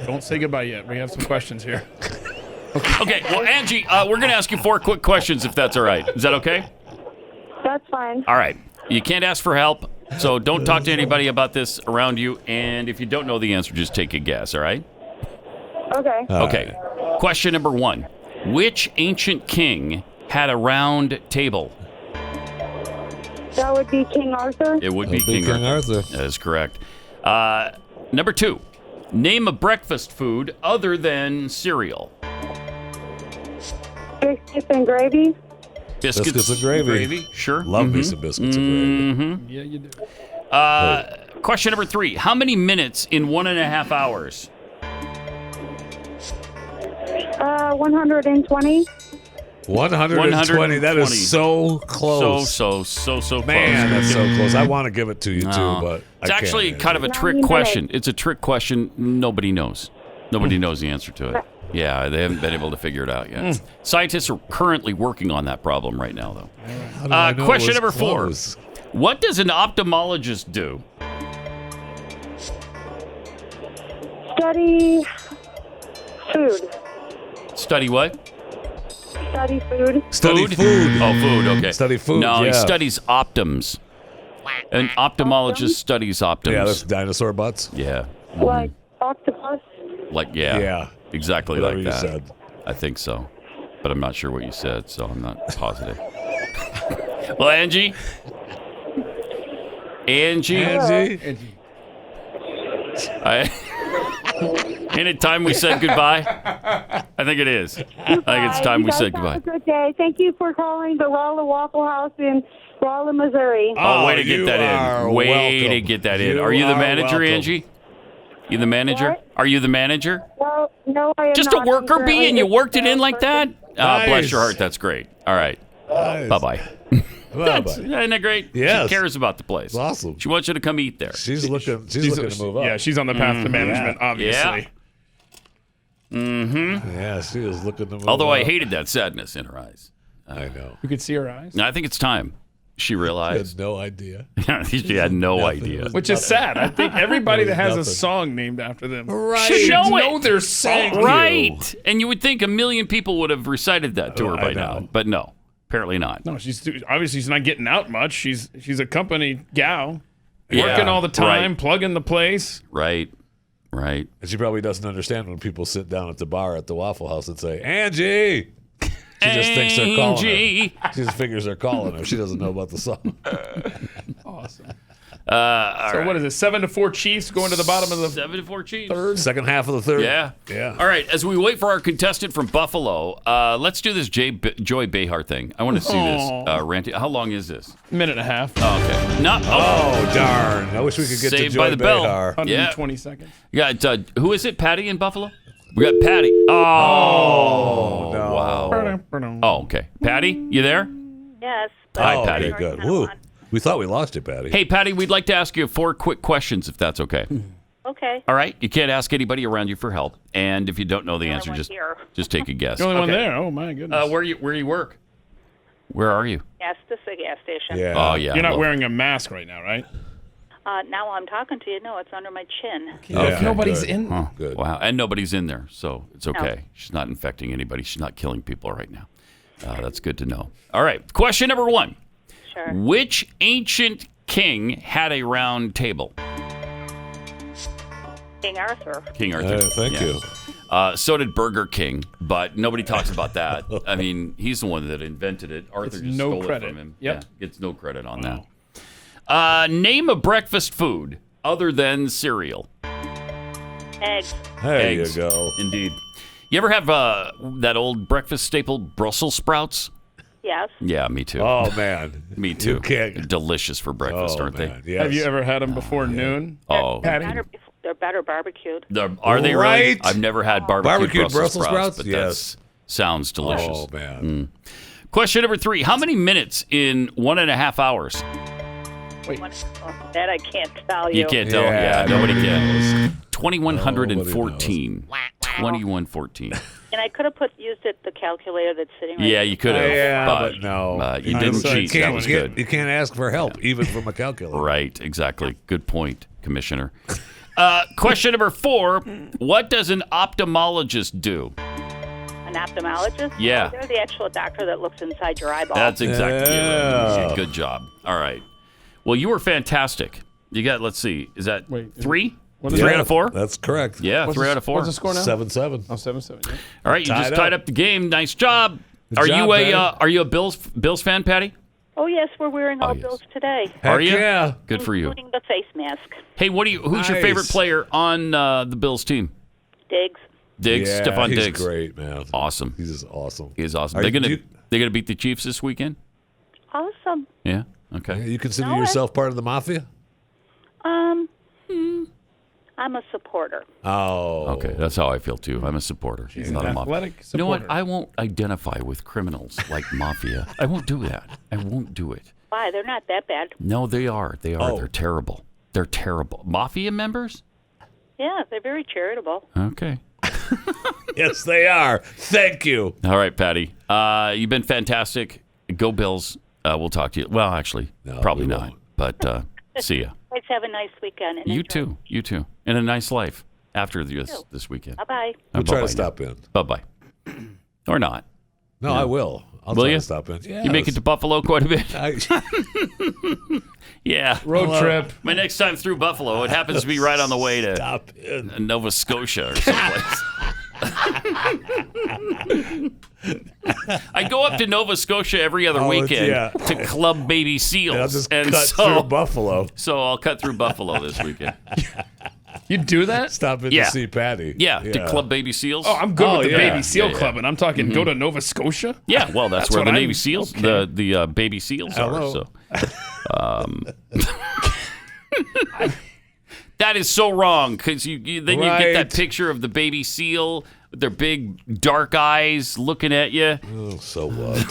Don't say goodbye yet. We have some questions here. Okay, well, Angie, we're going to ask you 4 quick questions, if that's all right. Is that okay? That's fine. All right. You can't ask for help, so don't talk to anybody about this around you. And if you don't know the answer, just take a guess, all right? Okay. Okay. Question number 1. Which ancient king had a round table? That would be King Arthur. It would be King Arthur. That is correct. Number 2. Name a breakfast food other than cereal. Biscuits and gravy. Biscuits and gravy. Sure. Love me some biscuits and gravy. Yeah, you do. Question number 3. How many minutes in 1.5 hours? 120. 120. That is so close. So close. Man, that's so close. I want to give it to you, No. too, but It's I actually can't. kind of a trick question. It's a trick question. Nobody knows. Nobody knows the answer to it. Yeah, they haven't been able to figure it out yet. Scientists are currently working on that problem right now, though. How did I know it Question was number close? 4. What does an ophthalmologist do? Study food. Study what? Study food. Study food. Oh, food. Okay. Study food, No, he yeah. studies optums. An ophthalmologist studies optums. Yeah, that's dinosaur butts. Yeah. Like octopus. Like, yeah. Yeah. Exactly Whatever like you that. said. I think so. But I'm not sure what you said, so I'm not positive. Well, Angie? Angie? Ain't it time we said goodbye? I think it is. I think it's time we said goodbye. Have a good day. Thank you for calling the Rolla Waffle House in Rolla, Missouri. Oh, way to get you that are in. Way welcome. to get that in. You Are you the are manager, welcome. Angie? You the manager? What? Are you the manager? No, I am Just not. a worker I'm bee and you currently worked it in like that? Nice. Bless your heart. That's great. All right. Nice. Bye-bye. Bye-bye. Isn't that great? Yes. She cares about the place. It's awesome. She wants you to come eat there. She's looking to move up. Yeah, she's on the path to management, obviously. Yeah, she is looking to move Although I up. hated that sadness in her eyes. I know. You could see her eyes. I think it's time she I realized. had no idea. She had no Nothing. idea. Which is sad. I think everybody that has a Nothing. song named after them Should know it. their song. Right. And you would think a million people would have recited that to her I by know. now. But no, apparently not. No, obviously she's not getting out much. She's a company gal. Working all the time, right. plugging the place. Right. And she probably doesn't understand when people sit down at the bar at the Waffle House and say, Angie! She just thinks they're calling her. She just figures they're calling her. She doesn't know about the song. Awesome. So what is it? 7-4 Chiefs going to the bottom of the 7-4 Chiefs. third. Second half of the third. Yeah. All right. As we wait for our contestant from Buffalo, let's do this Joy Behar thing. I want to see this. Ranty. How long is this? Minute and a half. Oh, okay. Oh, darn. I wish we could get Saved to by Joy the bell. Behar. 120 seconds. Yeah. Who is it? Patty in Buffalo? We got Patty. Oh, no. Wow. Oh, okay. Patty, you there? Yes. Hi, Patty. Okay, good. Woo. We thought we lost you, Patty. Hey, Patty, we'd like to ask you 4 quick questions, if that's okay. Okay. All right. You can't ask anybody around you for help, and if you don't know the answer, just take a guess. The only one Okay. there. Oh my goodness. Where you work? Where are you? Yes, this is a gas station. Yeah. Oh yeah. You're not well, wearing a mask right now, right? Now I'm talking to you. No, it's under my chin. Okay. Nobody's good. in. Oh, Good. Wow. And nobody's in there, so it's okay. She's not infecting anybody. She's not killing people right now. That's good to know. All right. Question number 1. Sure. Which ancient king had a round table? King Arthur. King Arthur. Thank you. So did Burger King, but nobody talks about that. I mean, he's the one that invented it. Arthur just no stole credit. it from him. Yep. Yeah, gets no credit on that. Name a breakfast food other than cereal. Eggs. There Eggs. you go. Indeed. You ever have that old breakfast staple, Brussels sprouts? Yes. Yeah, me too. Oh, man. Me too. You can't. They're delicious for breakfast, aren't man. they? Yes. Have you ever had them before noon? Oh, Patty? They're better barbecued. Are they really? Right? I've never had barbecued Brussels sprouts? but Yes. that sounds delicious. Oh, man. Question number 3. How many minutes in 1.5 hours? Wait. That I can't tell you. You can't tell. Yeah, Nobody can. Nobody 2114. 2114. And I could have used the calculator that's sitting right Yeah, you could have. Yeah, but but no. you didn't cheat. That was good. You can't ask for help, even from a calculator. Right, exactly. Good point, Commissioner. Question number 4. What does an ophthalmologist do? An ophthalmologist? Yeah. They're the actual doctor that looks inside your eyeball. That's exactly Yeah. it. Good job. All right. Well, you were fantastic. You got, let's see, is that 3? What is 3 it? out of 4? That's correct. Yeah, 3 out of 4. What's the score now? 7-7. Oh, 7-7. Yeah. All right, you just Tied tied up. up the game. Nice job. Good Are job, you Patty. are you a Bills fan, Patty? Oh, yes, we're wearing all yes. Bills today. Are Heck you? yeah. Good for you. Including the face mask. Hey, who's your Nice. favorite player on the Bills team? Diggs. Diggs, Yeah, Stephon he's Diggs. Great, man. Awesome. He's just awesome. He is awesome. Are They're you- gonna beat the Chiefs this weekend? Awesome. Yeah. Okay. You consider No, yourself part of the mafia? I'm a supporter. Oh. Okay, that's how I feel too. I'm a supporter. He's not a mafia. Athletic You know what? supporter. I won't identify with criminals like mafia. I won't do that. I won't do it. Why? They're not that bad. No, they are. They are. Oh. They're terrible. They're terrible. Mafia members? Yeah, they're very charitable. Okay. Yes, they are. Thank you. All right, Patty. You've been fantastic. Go Bills. We'll talk to you. Well, actually, No, probably we not. won't. But see ya. Let's have a nice weekend. And You enjoy. too. You too. And a nice life after this weekend. Bye-bye. We'll try Bye-bye to stop in. Bye bye. Or not. No, I will. I'll Will try you? to stop in. You make it to Buffalo quite a bit. Yeah. Road trip. My next time through Buffalo, it happens to be right on the way to Stop in. Nova Scotia or someplace. I go up to Nova Scotia every other weekend to club baby seals. And I'll just and cut through Buffalo. So I'll cut through Buffalo this weekend. You do that? Stop in Yeah. to see Patty. Yeah, to club baby seals. Oh, I'm good with the yeah. baby seal Yeah, yeah. club, and I'm talking go to Nova Scotia. Yeah, well, that's where what the I'm- Navy SEALs, okay. the baby seals Hello. are. So, that is so wrong because you then you get that Right. picture of the baby seal with their big dark eyes looking at you. Oh, so what?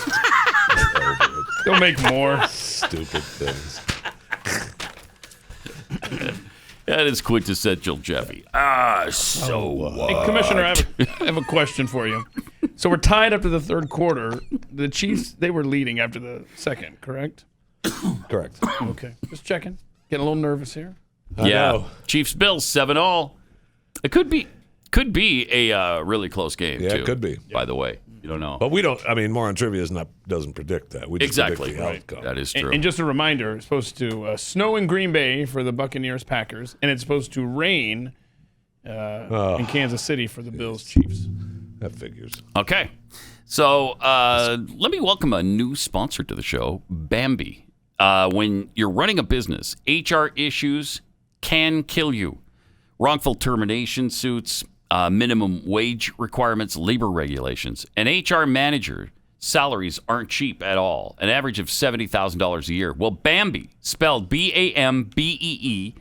Don't make more. Stupid things. That is quintessential Jeffy. So what? Hey, Commissioner, I have a question for you. So we're tied up to the third quarter. The Chiefs, they were leading after the second, correct? Correct. Okay, just checking. Getting a little nervous here. I Yeah, know. Chiefs Bills 7-all. It could be a really close game. Yeah, too, it could be. By the way, You don't know. But we don't. I mean, More on Trivia doesn't predict that. We just predict the outcome. That is true. And just a reminder, it's supposed to snow in Green Bay for the Buccaneers-Packers, and it's supposed to rain in Kansas City for the Bills-Chiefs. That figures. Okay. So let me welcome a new sponsor to the show, Bambi. When you're running a business, HR issues can kill you. Wrongful termination suits, minimum wage requirements, labor regulations. An HR manager salaries aren't cheap at all, an average of $70,000 a year. Well, Bambi, spelled Bambee,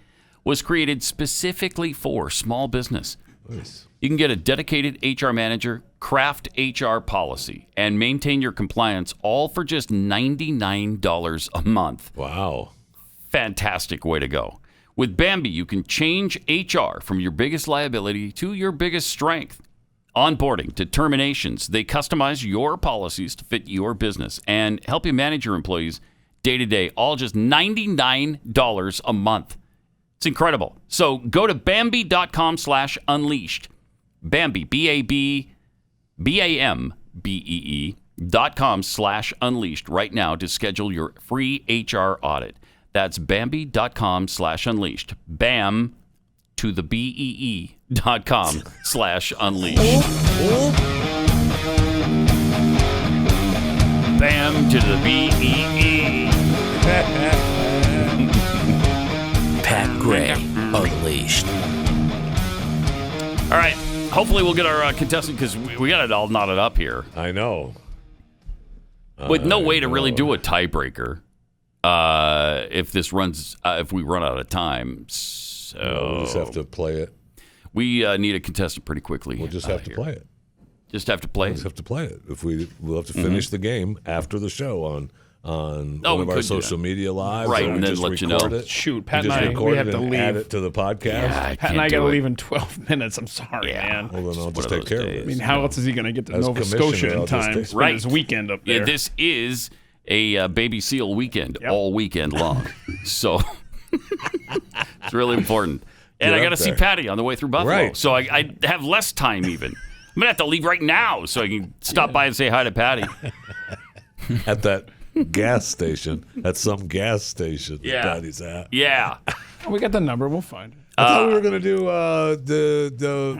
was created specifically for small business. Nice. You can get a dedicated HR manager, craft HR policy, and maintain your compliance all for just $99 a month. Wow. Fantastic way to go. With Bambi, you can change HR from your biggest liability to your biggest strength. Onboarding to terminations, they customize your policies to fit your business and help you manage your employees day to day, all just $99 a month. It's incredible. So go to Bambi.com/unleashed. Bambi, BAMBEE.com/unleashed right now to schedule your free HR audit. That's Bambi.com/unleashed. Bam to the BEE.com/unleashed. Bam to the BEE. Pat Gray, Unleashed. All right. Hopefully we'll get our contestant because we got it all knotted up here. I know. With no way to really do a tiebreaker if we run out of time. So we'll just have to play it. We need a contestant pretty quickly. We'll just have to play it. Just have to play it? Just have to play it. We'll have to finish the game after the show on one of our social media lives. Right, and then let you know. It. Shoot, Pat and I, we have to leave. Add it to the podcast. Yeah, Pat and I got to leave in 12 minutes. I'm sorry, man. Well, then I'll just take care of it. I mean, how else is he going to get to Nova Scotia in time? Spend his weekend up there. Yeah, this is a baby seal weekend all weekend long. So it's really important. And I got to see Patty on the way through Buffalo. Right. So I have less time even. I'm going to have to leave right now so I can stop by and say hi to Patty. At that gas station. At some gas station that Patty's at. Yeah. We got the number. We'll find it. I thought we were going to do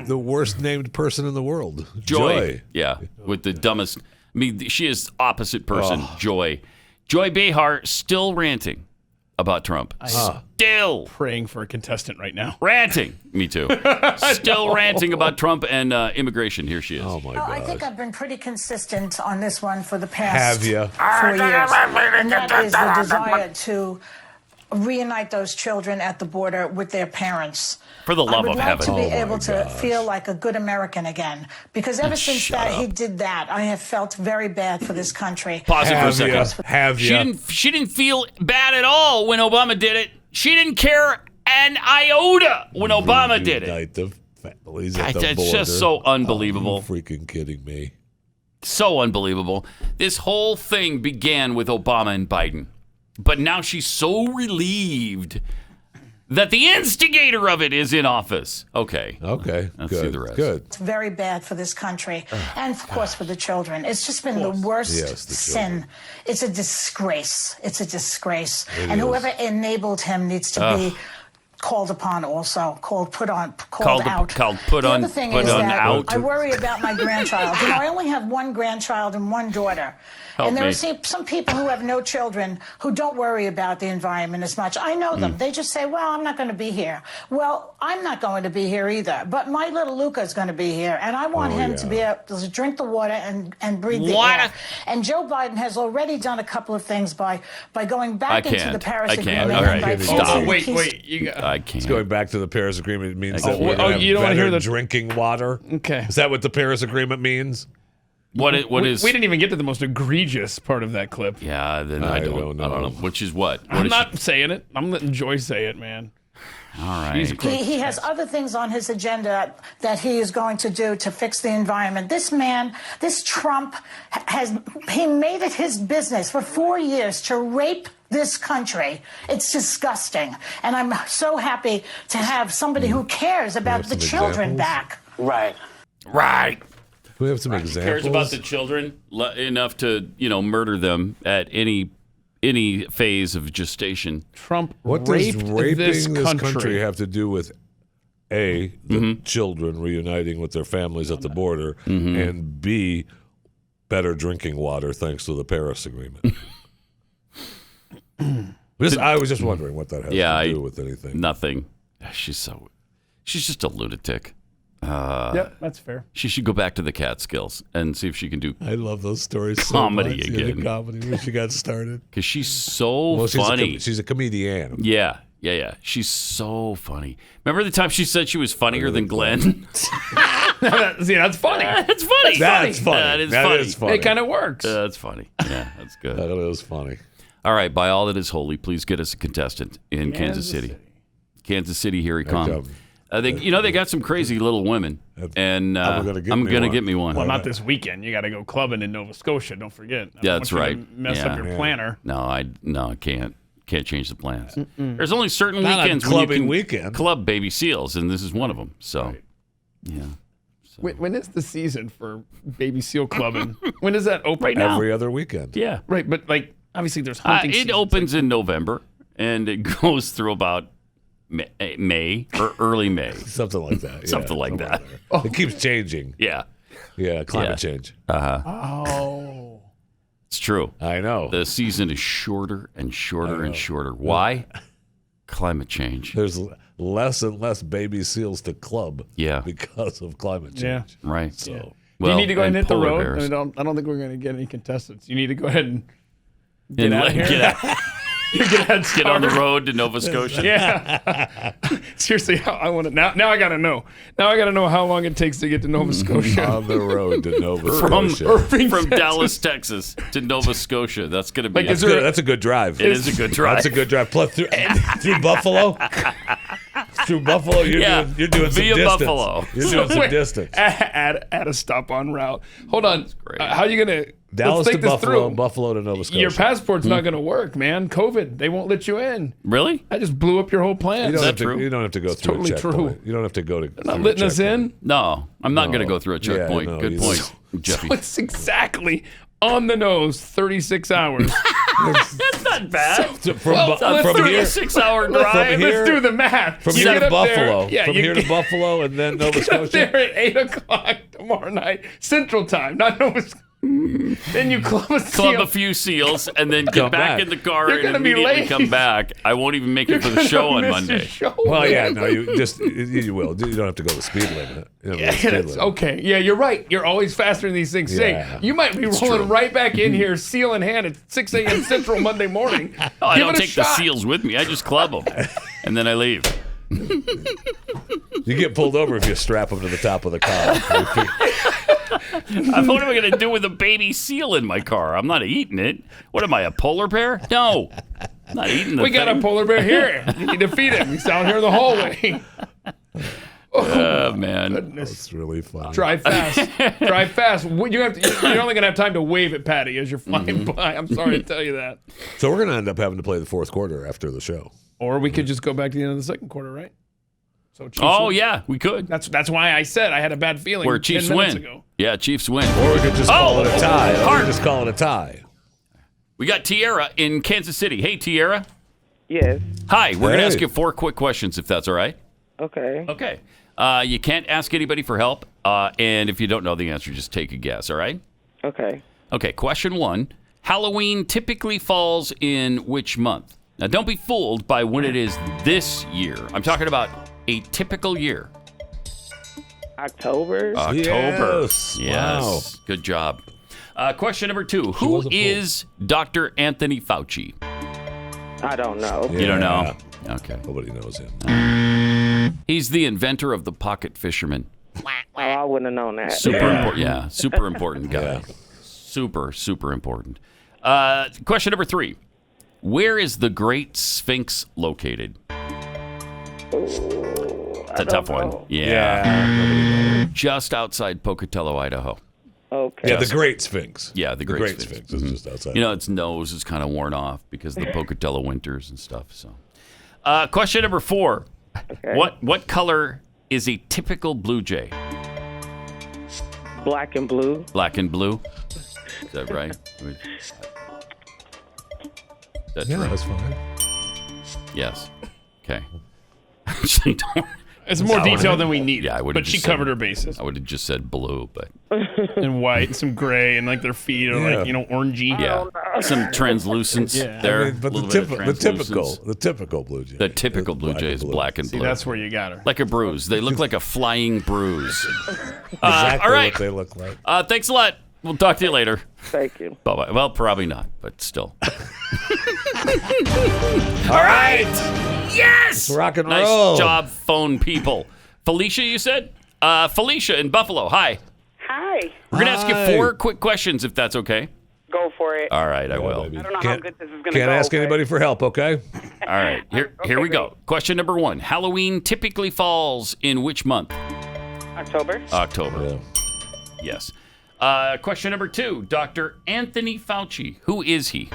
the worst named person in the world. Joy. Yeah, with the dumbest. I mean, she is opposite person, Joy. Joy Behar still ranting about Trump. Still praying for a contestant right now. Ranting. Me too. Still ranting about Trump and immigration. Here she is. Oh, my God. I think I've been pretty consistent on this one for the past 4 years. Have you? And that is the desire to reunite those children at the border with their parents. For the love of heaven. I would like to be able to gosh. feel like a good American again. Because ever since he did that, I have felt very bad for this country. Pause it for a second. Have you? She didn't feel bad at all when Obama did it. She didn't care an iota when Obama did it. Unite the families at the It's border. just so unbelievable. Are you freaking kidding me? So unbelievable. This whole thing began with Obama and Biden. But now she's so relieved that the instigator of it is in office. Okay. Okay. Let's good. see the rest. Good. It's very bad for this country and, of course, for the children. It's just been the worst sin. It's a disgrace. It's a disgrace. And whoever enabled him needs to be called upon also, called out. Put The on other thing put is on that out. I worry about my grandchild. You know, I only have one grandchild and one daughter. And there are some people who have no children who don't worry about the environment as much. I know them. They just say, well, I'm not going to be here. Well, I'm not going to be here either. But my little Luca is going to be here. And I want him to be able to drink the water and breathe the air. And Joe Biden has already done a couple of things by going back into the Paris Agreement. All right, stop. Wait. I can't. It's going back to the Paris Agreement. It means that we're you don't want to hear the drinking water. Okay. Is that what the Paris Agreement means? What is? We didn't even get to the most egregious part of that clip. Yeah, then I don't know. Which is what? I'm not saying it. I'm letting Joy say it, man. All right. He has other things on his agenda that he is going to do to fix the environment. This man, this Trump, he made it his business for 4 years to rape this country. It's disgusting. And I'm so happy to have somebody who cares about the children back. Right. we have some examples? Cares about the children enough to, murder them at any phase of gestation. Trump What raped does raping this this country have to do with A, the children reuniting with their families at the border, and B, better drinking water thanks to the Paris Agreement? I was just wondering what that has to do with anything. Nothing. She's just a lunatic. Yeah, that's fair. She should go back to the Catskills and see if she can do. I love those stories. Comedy so much. again. The comedy when she got started Because she's so funny. She's a comedian. Yeah. She's so funny. Remember the time she said she was funnier than Glenn? See, that's funny. That's funny. That's funny. That is funny. It kind of works. That's funny. Yeah, that's good. That is funny. All right, by all that is holy, please get us a contestant in Kansas City. Kansas City, here he comes. They got some crazy little women, and I'm gonna get me one. Well, not this weekend. You got to go clubbing in Nova Scotia. Don't forget. That's right. Mess up your planner. No, I can't. Can't change the plans. There's only certain Not weekends on when you clubbing can weekend. club baby seals, and this is one of them. So, yeah. So. When is the season for baby seal clubbing? When does that open? Right now. Every other weekend. Yeah. Right, but obviously there's hunting It season. opens in November, and it goes through about May or early May. Something like that. Something like that. It keeps changing. Yeah. Yeah, climate change. Oh. It's true. I know. The season is shorter and shorter and shorter. Why? Climate change. There's less and less baby seals to club. Yeah. Because of climate change. Yeah. Right. So. Do you need to go ahead and hit the polar road? bears. I don't think we're going to get any contestants. You need to go ahead and get out of here. Get on the road to Nova Scotia. Yeah. Seriously, I want to now. I got to know. Now I got to know how long it takes to get to Nova Scotia. On the road to Nova Scotia. From Dallas, Texas to Nova Scotia. That's going to be That's a good drive. It is a good drive. That's a good drive. Plus through Buffalo. Through Buffalo, you're doing some via distance. Buffalo. You're doing some distance. Add a stop on route. Hold on. How are you going to Dallas let's take to this Buffalo, through. Buffalo to Nova Scotia. Your passport's not going to work, man. COVID, they won't let you in. Really? I just blew up your whole plan. You don't have to go through totally a checkpoint. You don't have to go to. They're not letting us in. No, I'm not going to go through a checkpoint. no, Good point, Jeffy. So it's exactly on the nose, 36 hours. That's not bad. From here, 36-hour drive. Let's do the math. From here to Buffalo. From here to Buffalo and then Nova Get up Scotia. there at 8 o'clock tomorrow night, Central Time, not Nova Scotia. Then you club a few seals and then get back in the car You're and gonna be immediately late. come back. I won't even make it for the show on Monday. Well, yeah, no, you will. You don't have to go the speed limit. Okay, yeah, you're right. You're always faster than these things say. You might be rolling right back in here, seal in hand at 6 a.m. Central Monday morning. I Give don't it a take the shot. seals with me. I just club them and then I leave. You get pulled over if you strap them to the top of the car. What am I going to do with a baby seal in my car? I'm not eating it. What am I, a polar bear? No. I'm not eating the We got a polar bear here. You need to feed him. He's down here in the hallway. Oh, man. Goodness. That's really fun. Drive fast. Drive fast. You're only going to have time to wave at Patty as you're flying by. I'm sorry to tell you that. So we're going to end up having to play the fourth quarter after the show. Or we could just go back to the end of the second quarter, right? So yeah, we could. That's why I said I had a bad feeling. Where Chiefs 10 minutes win. ago. Yeah, Chiefs win. Or we could just call it a tie. We got Tierra in Kansas City. Hey, Tierra. Yes. Hi. We're going to ask you 4 quick questions, if that's all right. Okay. Okay. You can't ask anybody for help, and if you don't know the answer, just take a guess, all right? Okay. Okay, question 1. Halloween typically falls in which month? Now, don't be fooled by when it is this year. I'm talking about a typical year. October. Yes. Wow. Good job. Question number 2. Who is Dr. Anthony Fauci? I don't know. You don't know? Okay. Nobody knows him. He's the inventor of the pocket fisherman. I wouldn't have known that. Super important. Yeah, super important guy. Yeah. Super, super important. Question number 3. Where is the Great Sphinx located? It's a tough one. Yeah. Just outside Pocatello, Idaho. Okay. Yeah, the Great Sphinx. Yeah, the Great Sphinx. is just outside. You know, its nose is kind of worn off because of the Pocatello winters and stuff. So, question number 4. Okay. What color is a typical blue jay? Black and blue. Black and blue. Is that right? That's Yeah, right. that's fine. Yes. Okay. Actually, don't. It's more detail than we need. Yeah, I would. But she covered her bases. I would have just said blue, but and white, and some gray, and like their feet are like orangey. yeah, some translucence there. I mean, but the typical blue jay. The typical blue jay is black and blue. See, that's where you got her. Like a bruise. They look like a flying bruise. Exactly all right. what they look like. Thanks a lot. We'll talk to you later. Thank you. Bye-bye. Well, probably not, but still. All right. Yes! Let's rock and nice roll. job, phone people. Felicia, you said? Felicia in Buffalo. Hi. Hi. We're going to ask you 4 quick questions, if that's okay. Go for it. All right, I will. I don't know how good this is going to go. Can't ask anybody for help, okay? All right, here we go. Question number 1. Halloween typically falls in which month? October. October. Yeah. Yes. Question number 2. Dr. Anthony Fauci. Who is he?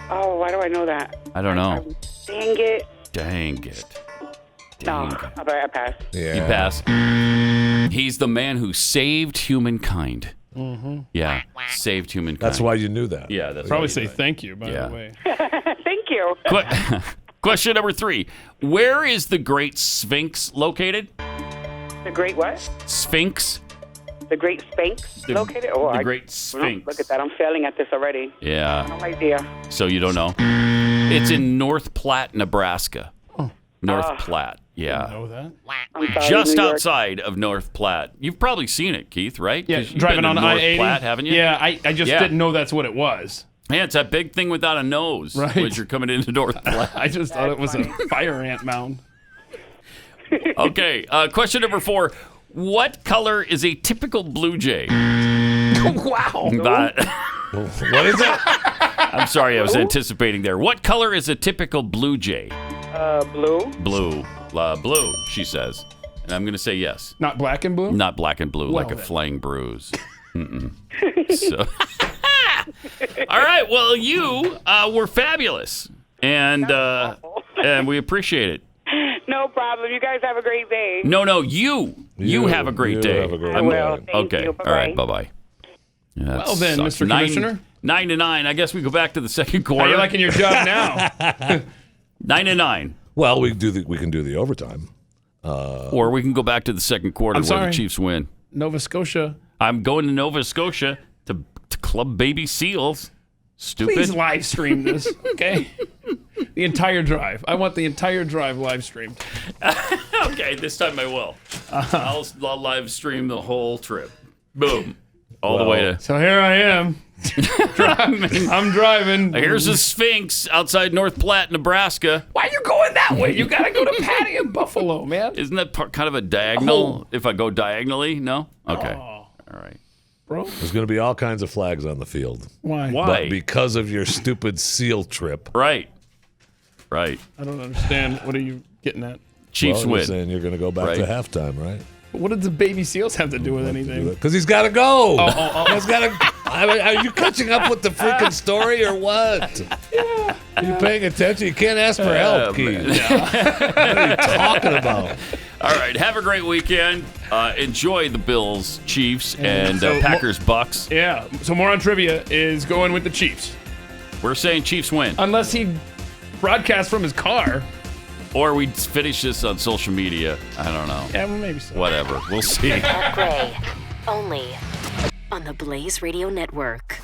Oh, why do I know that? I don't know. Dang it. Dang it. I pass. Yeah. You pass. He's the man who saved humankind. Mm-hmm. Yeah, saved humankind. That's why you knew that. Yeah, that's Probably why say you knew thank you, by the way. Thank you. Question number 3. Where is the Great Sphinx located? The Great what? Sphinx. The Great Sphinx located? The Great Sphinx. Look at that. I'm failing at this already. Yeah. No idea. So you don't know? It's in North Platte, Nebraska. North Platte. Yeah. Know that? I'm sorry, Just New York. outside of North Platte. You've probably seen it, Keith, right? Yeah, 'Cause you've driving been to on North I-80. Platte, haven't you? Yeah, I just didn't know that's what it was. Yeah, it's that big thing without a nose Right. when you're coming into North Platte. I just thought it was a fire ant mound. Okay, question number 4. What color is a typical blue jay? Wow. What is it? I'm sorry, I was anticipating there. What color is a typical blue jay? Blue. Blue. Blue, she says. And I'm going to say yes. Not black and blue? Not black and blue, like a then. flying bruise. So. All right, well, you were fabulous. And we appreciate it. No problem. You guys have a great day. No, you have a great day. Have a great I will. day. Thank Okay. you. All right. Bye-bye. Yeah, Well then, sucks. Mr. Commissioner. 9-9. I guess we go back to the second quarter. How are you liking your job now? 9-9. Well, we can do the overtime. Or we can go back to the second quarter where the Chiefs win. Nova Scotia. I'm going to Nova Scotia to club baby seals. Stupid. Please live stream this, okay? The entire drive. I want the entire drive live streamed. Okay, this time I will. I'll live stream the whole trip. Boom. All the way to. So here I am. I'm driving. Here's the Sphinx outside North Platte, Nebraska. Why are you going that way? You gotta go to Patty in Buffalo, man. Isn't that kind of a diagonal? If I go diagonally? No? Okay. All right. Bro. There's going to be all kinds of flags on the field. Why? But because of your stupid seal trip. Right. I don't understand. What are you getting at? Chiefs You're win. saying you're going to go back to halftime, right? But what did the baby seals have to do with anything? Because he's got to go. He's got to. Are you catching up with the freaking story or what? Yeah. Are you paying attention? You can't ask for help, Keith. What are you talking about? All right. Have a great weekend. Enjoy the Bills, Chiefs, and Packers, Bucks. Yeah. So more on trivia is going with the Chiefs. We're saying Chiefs win. Unless he broadcasts from his car. Or we finish this on social media. I don't know. Yeah, well, maybe so. Whatever. We'll see. Gray. Only on the Blaze Radio Network.